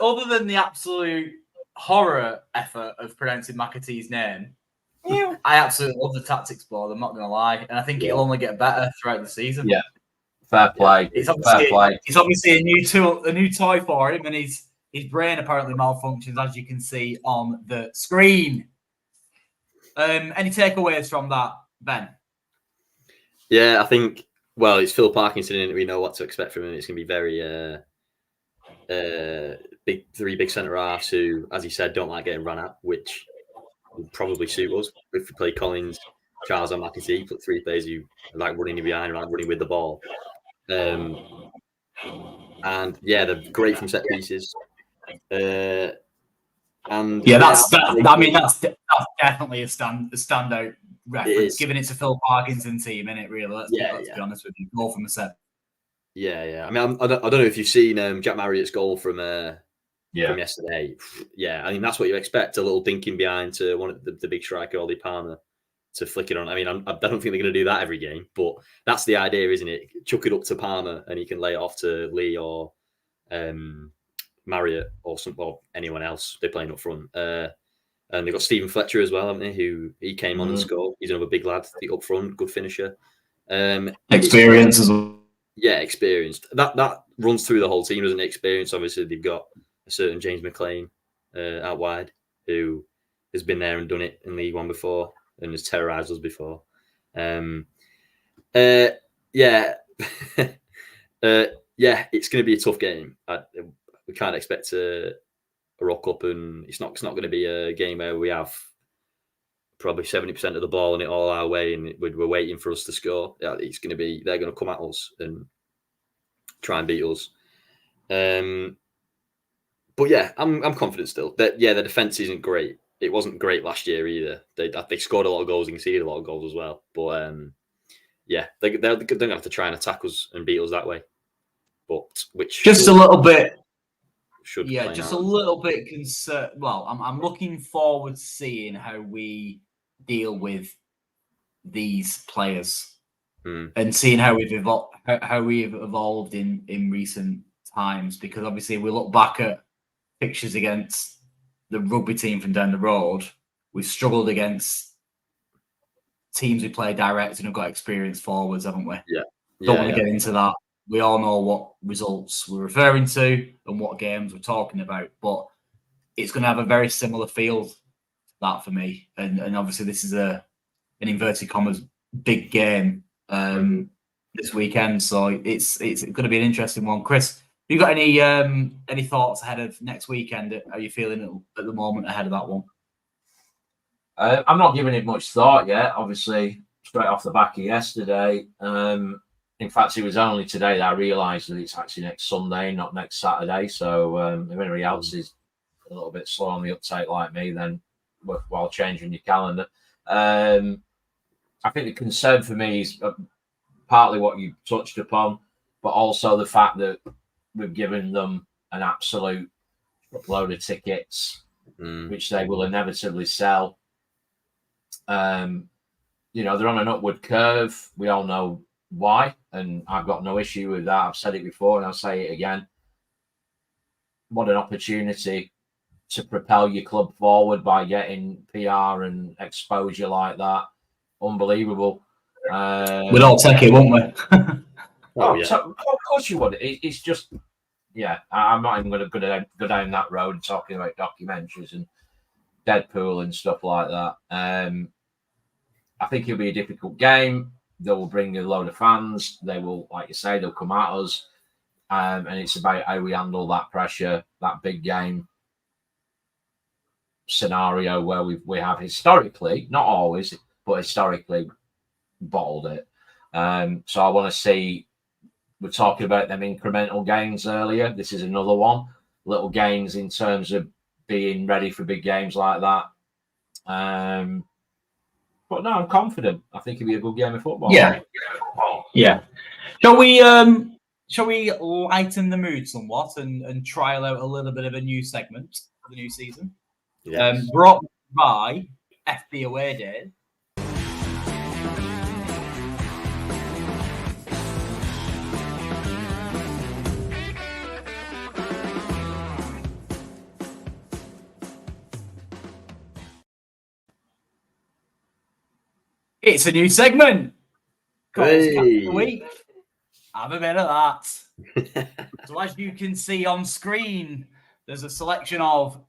Speaker 2: Other than the absolute horror effort of pronouncing McAtee's name, I absolutely love the tactics board. I'm not going to lie, and I think it'll only get better throughout the season.
Speaker 3: Yeah, fair play.
Speaker 2: It's
Speaker 3: fair play.
Speaker 2: It's obviously a new toy for him, and his brain apparently malfunctions, as you can see on the screen. Any takeaways from that, Ben?
Speaker 4: Yeah, I think. Well, it's Phil Parkinson, and we know what to expect from him. It's going to be very three big centre halves who, as he said, don't like getting run at, which would probably suit us if we play Collins, Charles, and McAtee. Put three players who like running behind, like running with the ball. And yeah, they're great from set pieces. And
Speaker 2: that's definitely a standout reference, given it's a Phil Parkinson team, isn't it? Really, let's be honest with you. Goal from a set.
Speaker 4: Yeah. I mean, I don't know if you've seen Jack Marriott's goal from yesterday. Yeah, I mean that's what you expect. A little dinking behind to one of the big striker, Ollie Palmer, to flick it on. I mean, I don't think they're going to do that every game, but that's the idea, isn't it? Chuck it up to Palmer, and he can lay it off to Lee or Marriott or anyone else they're playing up front. And they've got Stephen Fletcher as well, haven't they? Who he came on and scored. He's another big lad up front, good finisher.
Speaker 2: Experience as well.
Speaker 4: Yeah, experienced. That runs through the whole team, doesn't it? Experience. Obviously, they've got a certain James McLean out wide who has been there and done it in League One before and has terrorised us before. Yeah, it's going to be a tough game. We can't expect a rock up, and it's not going to be a game where we have probably 70% of the ball and it all our way, and we're waiting for us to score. Yeah, it's going to be they're going to come at us and try and beat us. But yeah, I'm confident still. That the defense isn't great. It wasn't great last year either. They scored a lot of goals and conceded a lot of goals as well. But yeah, they're going to have to try and attack us and beat us that way. But which
Speaker 2: just a little bit.
Speaker 4: Just
Speaker 2: a little bit concerned. Well, I'm looking forward to seeing how we deal with these players and seeing how we've evolved in recent times. Because obviously, we look back at fixtures against the rugby team from down the road. We've struggled against teams we play direct and have got experienced forwards, haven't we?
Speaker 4: Yeah.
Speaker 2: Don't want to get into that. We all know what results we're referring to and what games we're talking about, but it's going to have a very similar feel to that for me. And obviously, this is an inverted commas big game this weekend, so it's going to be an interesting one. Chris, have you got any thoughts ahead of next weekend? How are you feeling at the moment ahead of that one?
Speaker 3: I'm not giving it much thought yet. Obviously, straight off the back of yesterday. In fact, it was only today that I realised that it's actually next Sunday, not next Saturday. So if anybody else is a little bit slow on the uptake like me, then while changing your calendar. I think the concern for me is partly what you touched upon, but also the fact that we've given them an absolute load of tickets, which they will inevitably sell. They're on an upward curve. We all know why, and I've got no issue with that. I've said it before and I'll say it again. What an opportunity to propel your club forward by getting PR and exposure like that. Unbelievable.
Speaker 2: We'd all take it, wouldn't we?
Speaker 3: So, of course you would. It's just, I'm not even going to go down that road talking about documentaries and Deadpool and stuff like that. I think it'll be a difficult game. They will bring a load of fans. They will, like you say, they'll come at us. And it's about how we handle that pressure, that big game scenario where we have historically, not always, but historically bottled it. So I want to see, we're talking about them incremental gains earlier. This is another one. Little gains in terms of being ready for big games like that. But no, I'm confident. I think it'll be a good game of football.
Speaker 2: Yeah. Shall we lighten the mood somewhat and trial out a little bit of a new segment for the new season?
Speaker 4: Yes.
Speaker 2: Brought by FB Away Day. It's a new segment. Calls Cat of
Speaker 4: Hey.
Speaker 2: the Week. Have a bit of that. So as you can see on screen, there's a selection of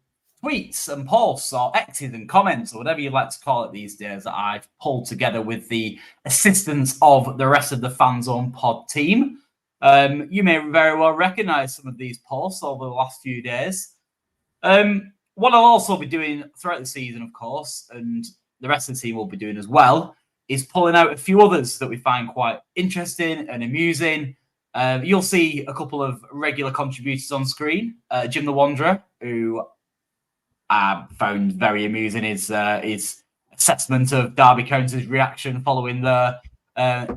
Speaker 2: tweets and posts or X's and comments or whatever you'd like to call it these days that I've pulled together with the assistance of the rest of the Fanzone pod team. You may very well recognize some of these posts over the last few days. What I'll also be doing throughout the season, of course, and the rest of the team will be doing as well, is pulling out a few others that we find quite interesting and amusing. You'll see a couple of regular contributors on screen. Jim the Wanderer, who I found very amusing, his assessment of Derby County's reaction following the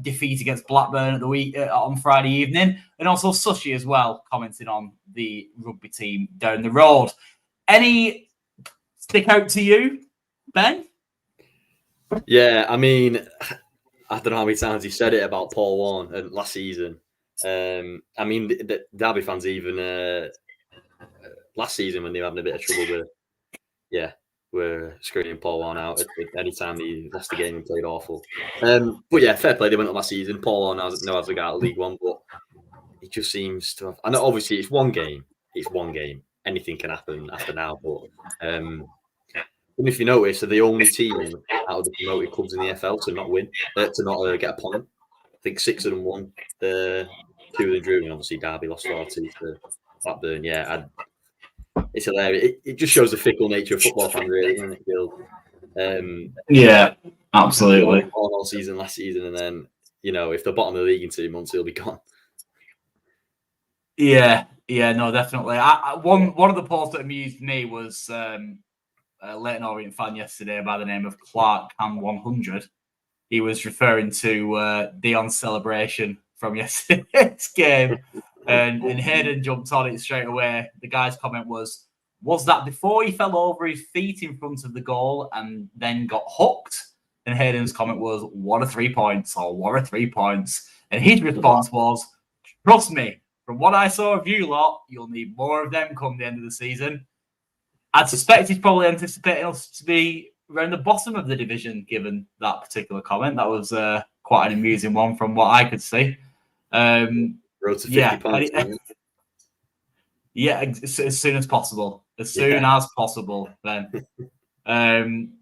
Speaker 2: defeat against Blackburn at the week on Friday evening, and also Sushi as well, commenting on the rugby team down the road. Any stick out to you, Ben?
Speaker 4: Yeah, I mean, I don't know how many times he said it about Paul Warne and last season. I mean, the Derby fans even last season when they were having a bit of trouble were screaming Paul Warne out any time he lost the game and played awful. But yeah, fair play. They went up last season. Paul Warne knows how to get out of League One, but it just seems to have. I know obviously it's one game. It's one game. Anything can happen after now, but and if you notice, they're the only team out of the promoted clubs in the FL to not win, to not get a point. I think 6 of them won. 2 of them drew, and obviously Derby lost 4-2 to Blackburn. Yeah, it's hilarious. It just shows the fickle nature of football fans, really, doesn't it, Gil?
Speaker 2: Yeah, absolutely.
Speaker 4: All season last season, and then if they're bottom of the league in 2 months, he'll be gone.
Speaker 2: Yeah, no, definitely. One of the posts that amused me was a Leyton Orient fan yesterday by the name of Clark Cam 100. He was referring to Dion's celebration from yesterday's game, and Hayden jumped on it straight away. The guy's comment was that before he fell over his feet in front of the goal and then got hooked? And Hayden's comment was, what a 3 points, or what a 3 points. And his response was, trust me, from what I saw of you lot, you'll need more of them come the end of the season. I'd suspect he's probably anticipating us to be around the bottom of the division, given that particular comment. That was quite an amusing one from what I could see.
Speaker 4: Road to 50 points.
Speaker 2: Yeah, as soon as possible. As soon as possible, then.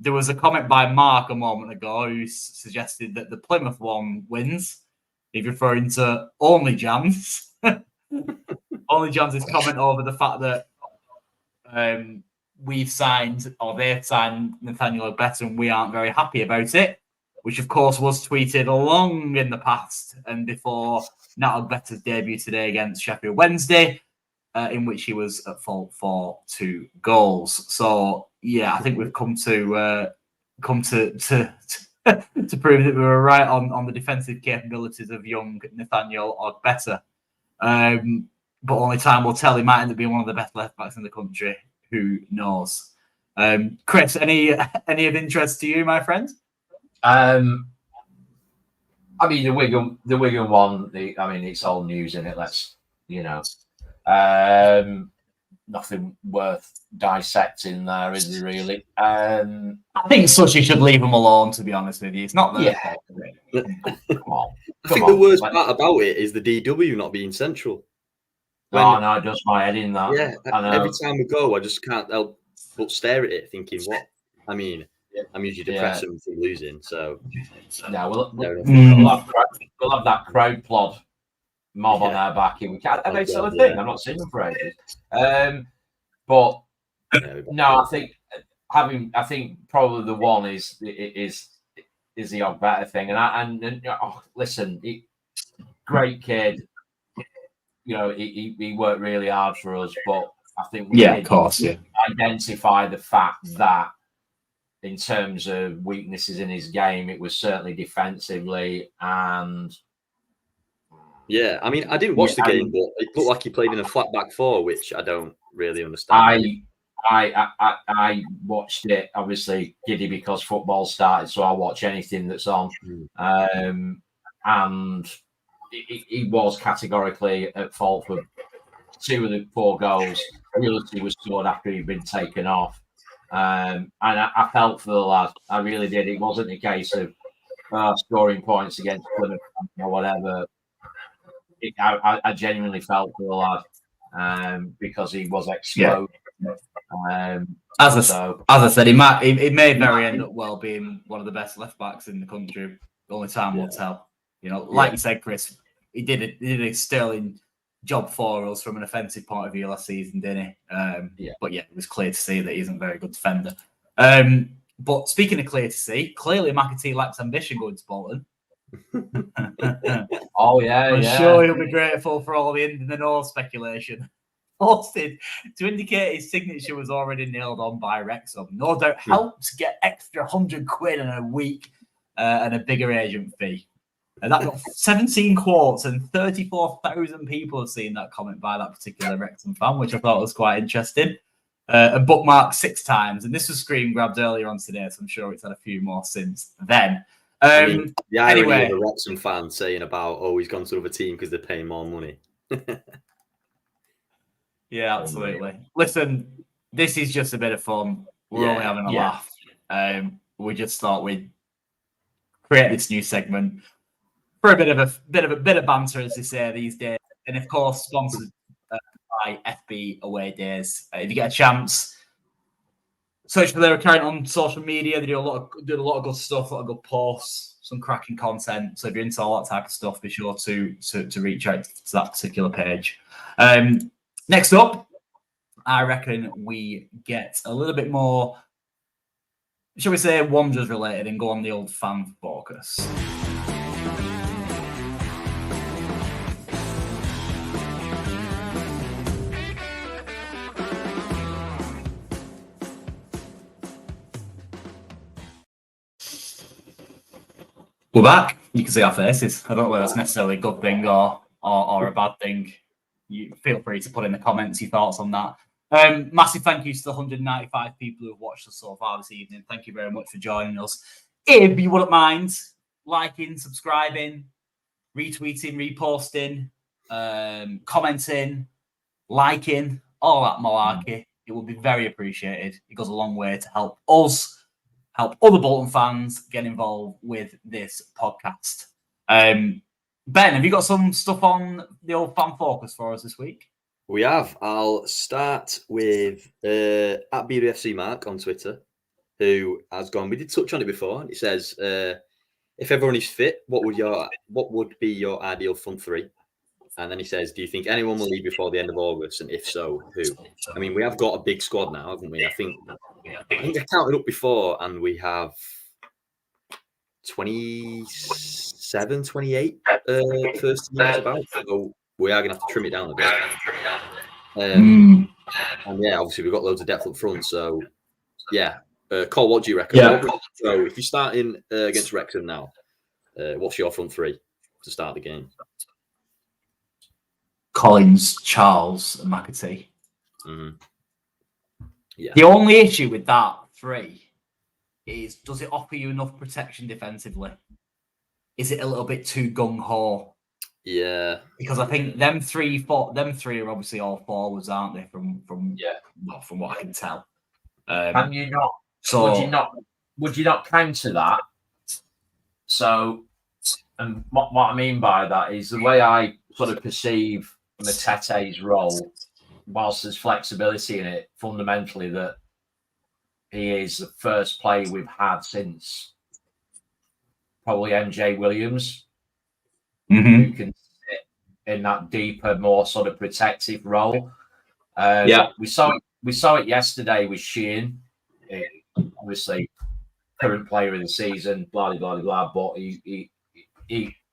Speaker 2: There was a comment by Mark a moment ago who suggested that the Plymouth one wins. He's referring to Only Jams. Only Jams' comment over the fact that we've signed, or they've signed Nathaniel Ogbeta, and we aren't very happy about it, which of course was tweeted long in the past and before Nat Ogbeta's debut today against Sheffield Wednesday, in which he was at fault for 2 goals. So yeah, I think we've come to to prove that we were right on the defensive capabilities of young Nathaniel Ogbeta. But only time will tell. He might end up being one of the best left backs in the country. Who knows? Chris, any of interest to you, my friend?
Speaker 3: I mean, the Wigan one. It's all news in it. Nothing worth dissecting there, is there really?
Speaker 2: I think Sushi should leave him alone. To be honest with you, it's not their fault.
Speaker 3: Come on.
Speaker 4: I think the worst part about it is the DW not being central.
Speaker 3: No, it does my head in that.
Speaker 4: Yeah, every time we go, I just can't help but stare at it, thinking, what? I mean, I'm usually depressed from losing, so.
Speaker 3: Yeah, we'll have that crowd plod mob on our back. Are they still a thing? I'm not seeing them for ages. But no, I think probably the one is the Ogbeta thing, and listen, great kid. He worked really hard for us, but I think we identify the fact that in terms of weaknesses in his game, it was certainly defensively. And
Speaker 4: yeah, I mean, I didn't watch the game, but it looked like he played in a flat back 4, which I don't really understand.
Speaker 3: I watched it, obviously giddy because football started, so I watch anything that's on. And he was categorically at fault for 2 of the 4 goals. The other 2 was scored after he'd been taken off. And I felt for the lad. I really did. It wasn't a case of scoring points against Plymouth or whatever. I genuinely felt for the lad because he was exposed.
Speaker 2: As I said, he may very end up well being one of the best left backs in the country. Only time will tell. Like you said, Chris, he did a sterling job for us from an offensive point of view last season, didn't he? But it was clear to see that he isn't a very good defender. But speaking of clear to see, clearly McAtee lacks ambition going to Bolton.
Speaker 3: Oh yeah,
Speaker 2: I'm sure he'll be grateful for all the in the know speculation. Posted to indicate his signature was already nailed on by Wrexham. No doubt helped get extra £100 in a week and a bigger agent fee. And that got 17 quotes and 34,000 people have seen that comment by that particular Wrexham fan, which I thought was quite interesting. And bookmarked 6 times. And this was screen grabbed earlier on today, so I'm sure it's had a few more since then.
Speaker 4: The irony of a Wrexham fan saying about, he's gone to another team because they're paying more money.
Speaker 2: Yeah, absolutely. Listen, this is just a bit of fun. We're only having a laugh. We just thought we'd create this new segment for a bit of banter, as they say these days. And of course, sponsored by FB Away Days. If you get a chance, search for their account on social media. They do a lot of good stuff, a lot of good posts, some cracking content. So if you're into all that type of stuff, be sure to reach out to that particular page. Next up, I reckon we get a little bit more, shall we say, Wanderers related and go on the old fan focus. We're back. You can see our faces. I don't know whether that's necessarily a good thing or a bad thing. You feel free to put in the comments your thoughts on that. Massive thank you to the 195 people who have watched us so far this evening. Thank you very much for joining us. If you wouldn't mind liking, subscribing, retweeting, reposting, commenting, liking, all that malarkey, it would be very appreciated. It goes a long way to help us, help other Bolton fans get involved with this podcast. Ben, have you got some stuff on the old fan focus for us this week?
Speaker 4: We have. I'll start with at BDFC Mark on Twitter, who has gone. We did touch on it before. He says, "If everyone is fit, what would be your ideal front three?" And then he says, "Do you think anyone will leave before the end of August? And if so, who?" I mean, we have got a big squad now, haven't we? I think I counted up before, and we have 27, 28 first teams about. So we are going to have to trim it down a bit. And obviously we've got loads of depth up front. So Cole, what do you reckon? So if you're starting against Wrexham now, what's your front three to start the game?
Speaker 2: Collins, Charles, and McAtee.
Speaker 4: Mm-hmm. Yeah.
Speaker 2: The only issue with that three is, does it offer you enough protection defensively? Is it a little bit too gung-ho?
Speaker 4: Yeah.
Speaker 2: Because I think them three are obviously all forwards, aren't they? From what I can tell.
Speaker 3: Can you not? So would you not counter that? So, and what I mean by that is the way I sort of perceive Matete's role, whilst there's flexibility in it, fundamentally that he is the first player we've had since probably MJ Williams, who can sit in that deeper, more sort of protective role. We saw it yesterday with Sheehan, obviously current player of the season, blah blah blah. But he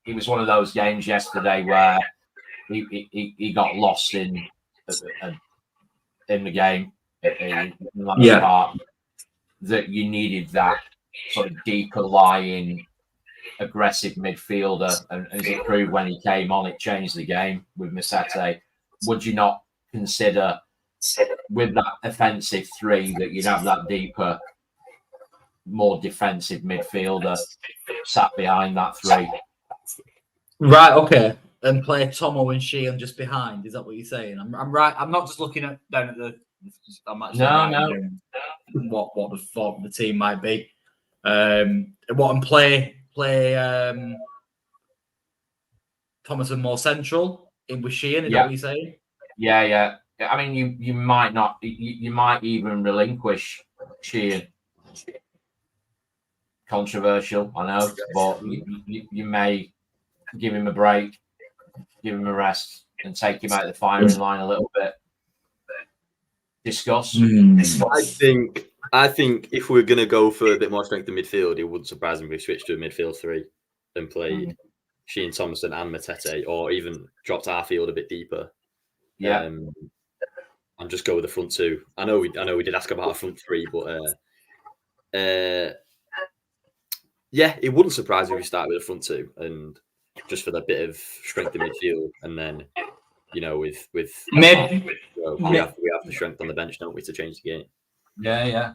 Speaker 3: was one of those games yesterday where he got lost in the game in that part, that you needed that sort of deeper lying aggressive midfielder, and as it proved when he came on, it changed the game with Matete. Would you not consider with that offensive three that you'd have that deeper, more defensive midfielder sat behind that three?
Speaker 2: Right, okay. And play Tomo and Sheehan just behind. Is that what you're saying? I'm right. I'm not just looking down at the. I'm actually what the thought of the team might be. And play play Thomason more central in with Sheehan. Is that what you're saying?
Speaker 3: Yeah. I mean, you might not. You might even relinquish Sheehan. Controversial, I know, but you may give him a break, give him a rest, and take him out of the firing line a little bit. Discuss.
Speaker 4: I think if we're going to go for a bit more strength in midfield, it wouldn't surprise me if we switched to a midfield 3 and played Sheehan, Thomason, and Matete, or even dropped Arfield a bit deeper.
Speaker 3: Yeah,
Speaker 4: and just go with the front 2. I know we did ask about a front 3, but yeah, it wouldn't surprise me if we start with a front 2 and just for the bit of strength in midfield, and then with
Speaker 2: maybe
Speaker 4: we have the strength on the bench, don't we, to change the game.
Speaker 3: Yeah.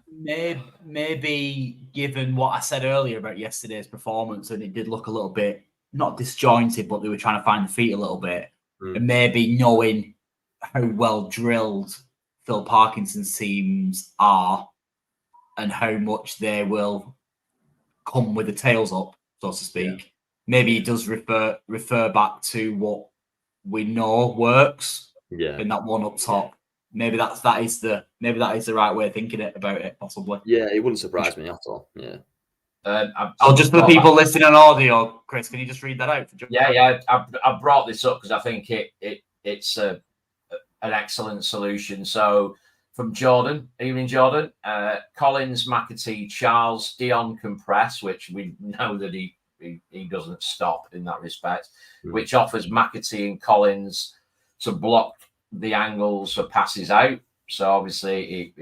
Speaker 2: Maybe given what I said earlier about yesterday's performance, and it did look a little bit not disjointed, but they were trying to find the feet a little bit, and maybe knowing how well drilled Phil Parkinson's teams are and how much they will come with the tails up, so to speak. Yeah. Maybe he does refer back to what we know works.
Speaker 4: Yeah.
Speaker 2: In that one up top. Maybe that is the right way of thinking about it, possibly.
Speaker 4: Yeah, it wouldn't surprise me at all. Yeah.
Speaker 2: Just for the people listening on audio, Chris, can you just read that out?
Speaker 3: Yeah. I brought this up because I think it's an excellent solution. So from Jordan, evening Jordan, Collins, McAtee, Charles, Dion can press, which we know that he doesn't stop in that respect, which offers McAtee and Collins to block the angles for passes out. So obviously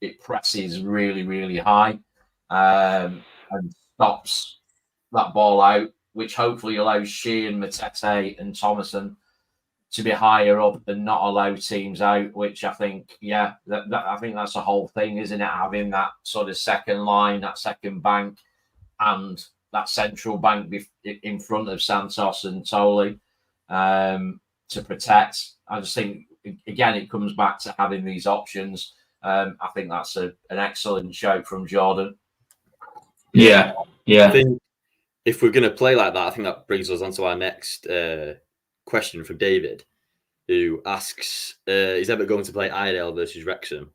Speaker 3: it presses really, really high and stops that ball out, which hopefully allows Sheehan, Matete and Thomason to be higher up and not allow teams out, which I think, I think that's the whole thing, isn't it? Having that sort of second line, that second bank, and that central bank in front of Santos and Toley to protect. I just think, again, it comes back to having these options. I think that's an excellent shout from Jordan.
Speaker 2: Yeah.
Speaker 4: I think if we're going to play like that, I think that brings us on to our next question from David, who asks, is Everton going to play Iredale versus Wrexham?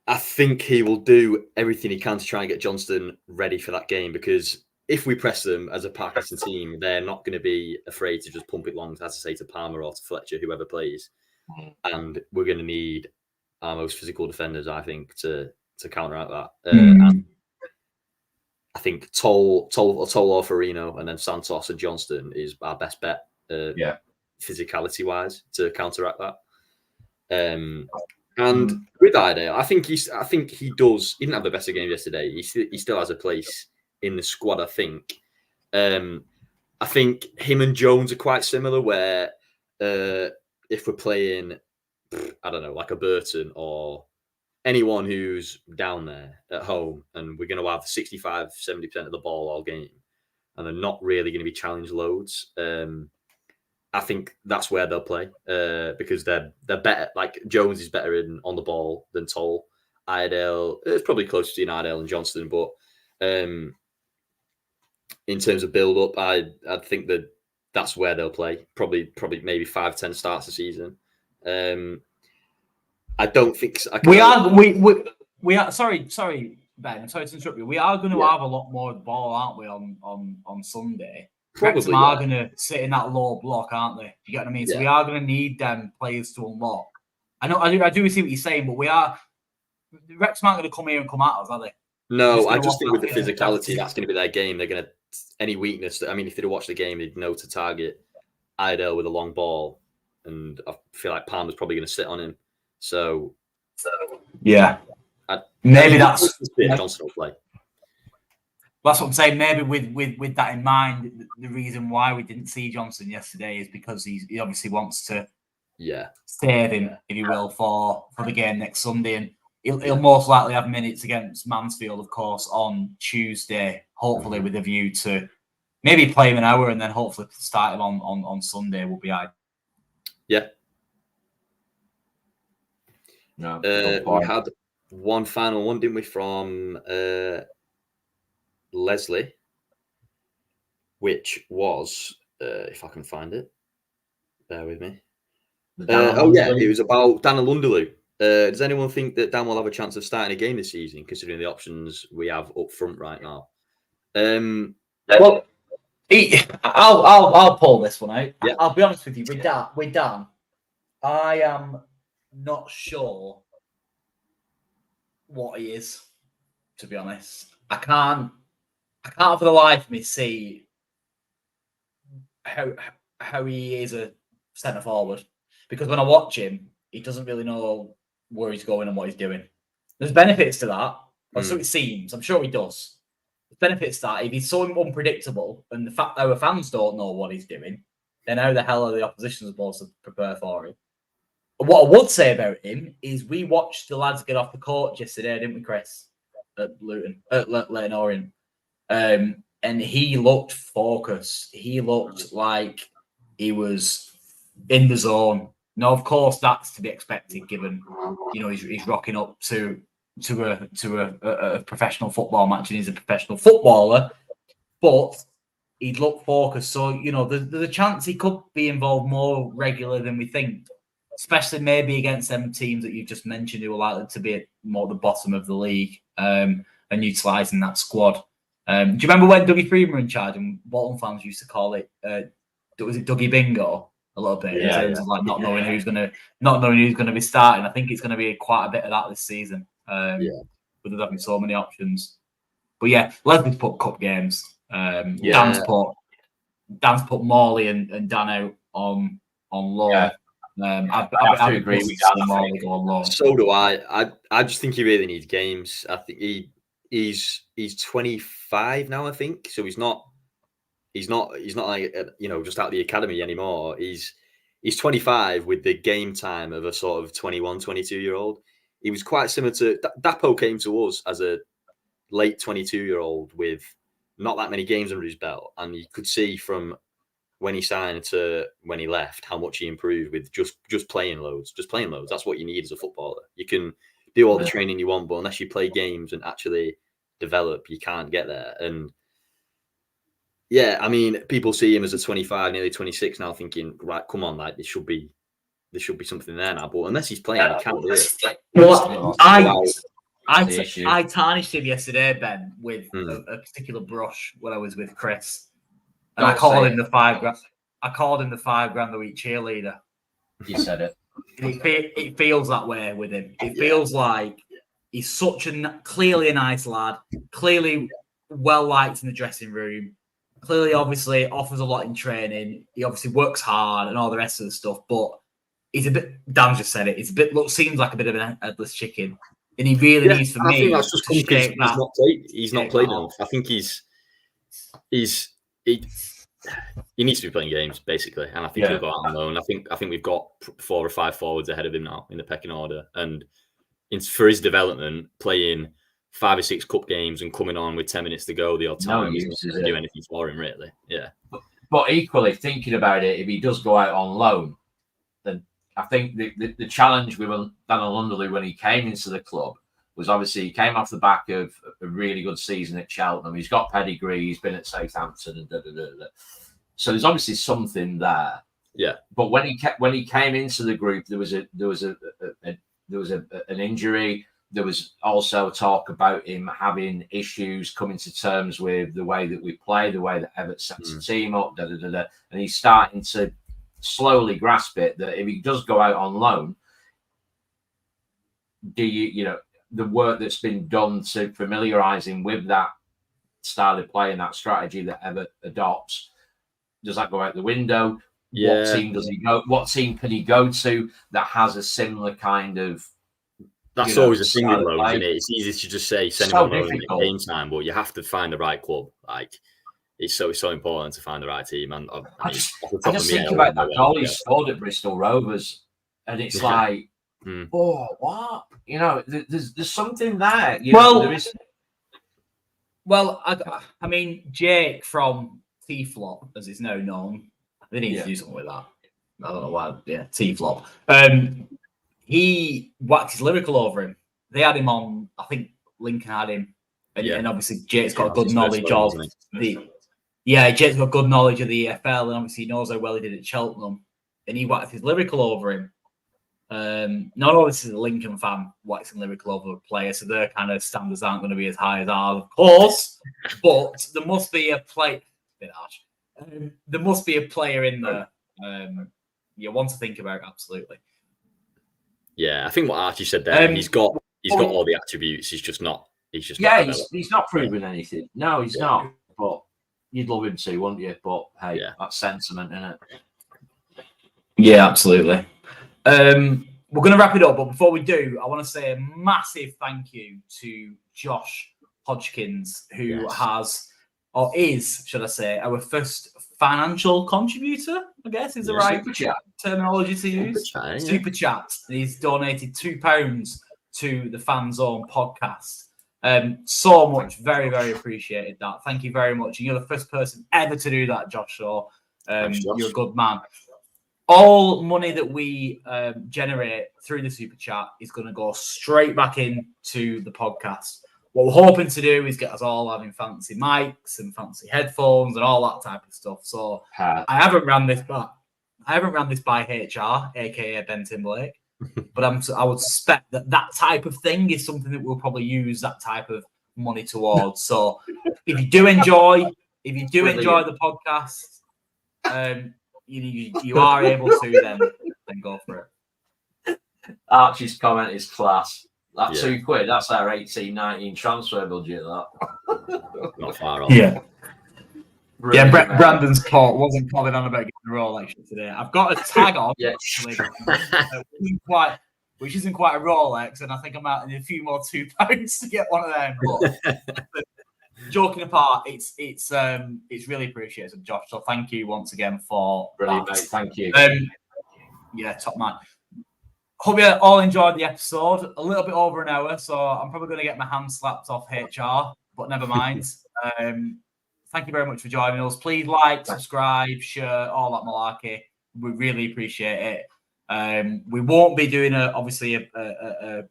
Speaker 4: I think he will do everything he can to try and get Johnston ready for that game, because if we press them as a Parkinson team, they're not going to be afraid to just pump it long, as I say, to Palmer or to Fletcher, whoever plays. And we're going to need our most physical defenders, I think, to counteract that. And I think Toll or Farino, and then Santos and Johnston is our best bet, physicality-wise, to counteract that. And with Iredale, I think he does. He didn't have the best of games yesterday. He still has a place in the squad, I think. I think him and Jones are quite similar, where if we're playing, I don't know, like a Burton or anyone who's down there at home, and we're going to have 65-70% of the ball all game, and they're not really going to be challenged loads, I think that's where they'll play, because they're better. Like Jones is better on the ball than Toll. Iredale, it's probably closer to Iredale and Johnston, but in terms of build up, I think that's where they'll play. Probably maybe 5-10 starts a season. I don't think so.
Speaker 2: We are. Sorry, Ben. I'm sorry to interrupt you. We are going to have a lot more of the ball, aren't we, on Sunday? Wrexham are going to sit in that low block, aren't they? You get what I mean? So we are going to need them players to unlock. I do see what you're saying, but Wrexham aren't going to come here and come at us, are they?
Speaker 4: No, I just think with the physicality, that's going to be their game. They're going to any weakness. I mean, if they'd have watched the game, they'd know to target Iredale with a long ball, and I feel like Palmer's probably going to sit on him. So
Speaker 2: yeah, maybe that's
Speaker 4: Johnson will play.
Speaker 2: That's what I'm saying. Maybe with that in mind, the reason why we didn't see Johnson yesterday is because he obviously wants to save him, if you will, for the game next Sunday, and he'll most likely have minutes against Mansfield, of course, on Tuesday. Hopefully, with a view to maybe play him an hour and then hopefully start him on Sunday will be ideal.
Speaker 4: Yeah.
Speaker 3: No,
Speaker 4: one final one, didn't we, from Leslie, which was, if I can find it, bear with me. It was about Dan Alundaloo. Does anyone think that Dan will have a chance of starting a game this season, considering the options we have up front right now?
Speaker 2: Well, I'll pull this one out.
Speaker 4: Yeah.
Speaker 2: I'll be honest with you. With Dan, I am not sure what he is. To be honest, I can't for the life of me see how he is a centre forward, because when I watch him, he doesn't really know where he's going and what he's doing. There's benefits to that, or so it seems. I'm sure he does. There's benefits to that. If he's so unpredictable, and the fact our fans don't know what he's doing, then how the hell are the opposition supposed to prepare for him? What I would say about him is we watched the lads get off the court yesterday, didn't we, Chris? At Leyton Orient. And he looked focused. He looked like he was in the zone. Now, of course, that's to be expected, given he's rocking up to a professional football match and he's a professional footballer. But he'd look focused, so there's a chance he could be involved more regular than we think, especially maybe against them teams that you've just mentioned who are likely to be at more the bottom of the league, and utilising that squad. Do you remember when Dougie Freeman were in charge and Bolton fans used to call it, was it Dougie Bingo a little bit, in terms of like not knowing who's going to be starting? I think it's going to be quite a bit of that this season, with us having so many options. But yeah, Leslie's put cup games. Dan's put Morley and Dan out on loan.
Speaker 3: Yeah.
Speaker 2: I
Speaker 3: have to agree with Dan.
Speaker 2: Morley go on loan.
Speaker 4: So do I. I just think he really needs games. I think he's 25 now, I think. So he's not like just out of the academy anymore. He's 25 with the game time of a sort of 21, 22-year-old. He was quite similar to Dapo came to us as a late 22-year-old with not that many games under his belt, and you could see from when he signed to when he left how much he improved with just playing loads. That's what you need as a footballer. You can do all the training you want, but unless you play games and actually develop, you can't get there. And yeah, I mean, people see him as a 25, nearly 26 now, thinking, right, come on, like there should be something there now. But unless he's playing, he can't do it.
Speaker 2: Well, I tarnished him yesterday, Ben, with a particular brush when I was with Chris, and I called him the $5 grand a week cheerleader.
Speaker 3: You said it.
Speaker 2: It feels that way with him. It feels like he's such clearly a nice lad, clearly well liked in the dressing room, clearly obviously offers a lot in training. He obviously works hard and all the rest of the stuff, but he's a bit, Dan just said it, seems like a bit of an headless chicken. And he really needs, for me,
Speaker 4: I think that's just he's not played enough. I think he needs to be playing games, basically, and I think he'll go out on loan. I think we've got 4 or 5 forwards ahead of him now in the pecking order, and for his development, playing 5 or 6 cup games and coming on with 10 minutes to go the odd time doesn't do anything for him, really. Yeah,
Speaker 3: but equally, thinking about it, if he does go out on loan, then I think the challenge with Dan Alundaloo when he came into the club was obviously he came off the back of a really good season at Cheltenham. He's got pedigree. He's been at Southampton and So there's obviously something there.
Speaker 4: Yeah.
Speaker 3: But when he came into the group, there was an injury. There was also talk about him having issues, coming to terms with the way that we play, the way that Everett sets the team up, and he's starting to slowly grasp it that if he does go out on loan, the work that's been done to familiarise him with that style of play and that strategy that Everett adopts, does that go out the window? Yeah. What team does he go? What team can he go to that has a similar kind of?
Speaker 4: That's always a thing with loans, isn't it? It's easy to just say send him on loan at game time, but you have to find the right club. Like it's so important to find the right team. And
Speaker 3: I just think about that goal he scored at Bristol Rovers, and it's like, oh, what? There's something there. There is.
Speaker 2: Well, I mean, Jake from T-Flop, as it's now known, they need to do something with that. I don't know why. Yeah, T-Flop. He whacked his lyrical over him they had him on. I think Lincoln had him, and obviously Jake's got a good
Speaker 4: his
Speaker 2: knowledge
Speaker 4: first one,
Speaker 2: of
Speaker 4: wasn't
Speaker 2: the. Yeah, Jake's got good knowledge of the EFL, and obviously he knows how well he did at Cheltenham, and he whacked his lyrical over him. Not all this is a Lincoln fan waxing lyrical over a player, so their kind of standards aren't going to be as high as ours, of course. But there must be a play. Bit harsh. There must be a player in there. You want to think about, absolutely.
Speaker 4: Yeah, I think what Archie said there. He's got all the attributes. He's just not. He's
Speaker 3: not proven anything. No, he's not. But you'd love him to, wouldn't you? But hey, that's sentiment, isn't it?
Speaker 2: Yeah, absolutely. We're going to wrap it up, but before we do, I want to say a massive thank you to Josh Hodgkins, who is, should I say, our first financial contributor, I guess is the right terminology to use. Super chat. He's donated £2 to the Fanzone podcast. So much, very, very appreciated that. Thank you very much. And you're the first person ever to do that, Josh. So
Speaker 4: Thanks, Josh.
Speaker 2: You're a good man. All money that we generate through the super chat is going to go straight back into the podcast. What we're hoping to do is get us all having fancy mics and fancy headphones and all that type of stuff. So I haven't ran this by HR, aka Ben Timberlake, but I would suspect that type of thing is something that we'll probably use that type of money towards. So if you do enjoy the podcast, you are able to then go for it.
Speaker 3: Archie's comment is class. That £2, that's our 18-19 transfer budget. That
Speaker 4: not far off.
Speaker 2: Yeah. Yeah, Brandon's caught wasn't calling on about getting a Rolex today. I've got a tag on, which isn't quite a Rolex, and I think I'm out in a few more £2 to get one of them. But joking apart, it's really appreciated, Josh. So thank you once again for
Speaker 3: brilliant,
Speaker 2: that.
Speaker 3: mate. Thank you.
Speaker 2: Yeah, top man. Hope you all enjoyed the episode. A little bit over an hour, so I'm probably going to get my hand slapped off HR, but never mind. Thank you very much for joining us. Please like, subscribe, share, all that malarkey. We really appreciate it. We won't be doing obviously a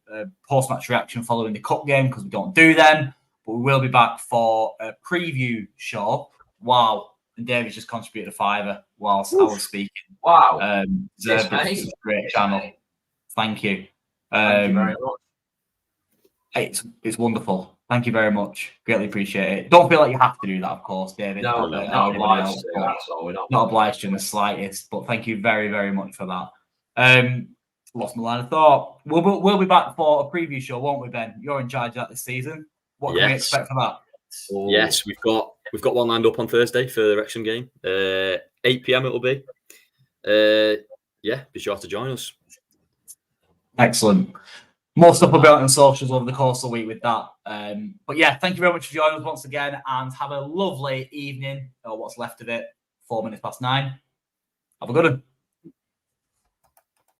Speaker 2: post-match reaction following the cup game because we don't do them, but we will be back for a preview show. Wow. And David's just contributed a £5 whilst I was speaking.
Speaker 3: Wow.
Speaker 2: It's a great channel. Thank you.
Speaker 3: Thank you very much.
Speaker 2: It's wonderful. Thank you very much. Greatly appreciate it. Don't feel like you have to do that, of course, David.
Speaker 3: No, not obliged to. That's all. We're
Speaker 2: not obliged to in the slightest, but thank you very, very much for that. Lost my line of thought. We'll be back for a preview show, won't we, Ben? You're in charge of that this season. What can we expect for that?
Speaker 4: Yes, we've got one lined up on Thursday for the Wrexham game. 8 PM it'll be. Be sure to join us.
Speaker 2: Excellent. More stuff will be out on socials over the course of the week with that. But yeah, thank you very much for joining us once again, and have a lovely evening, or what's left of it. 9:04. Have a good one.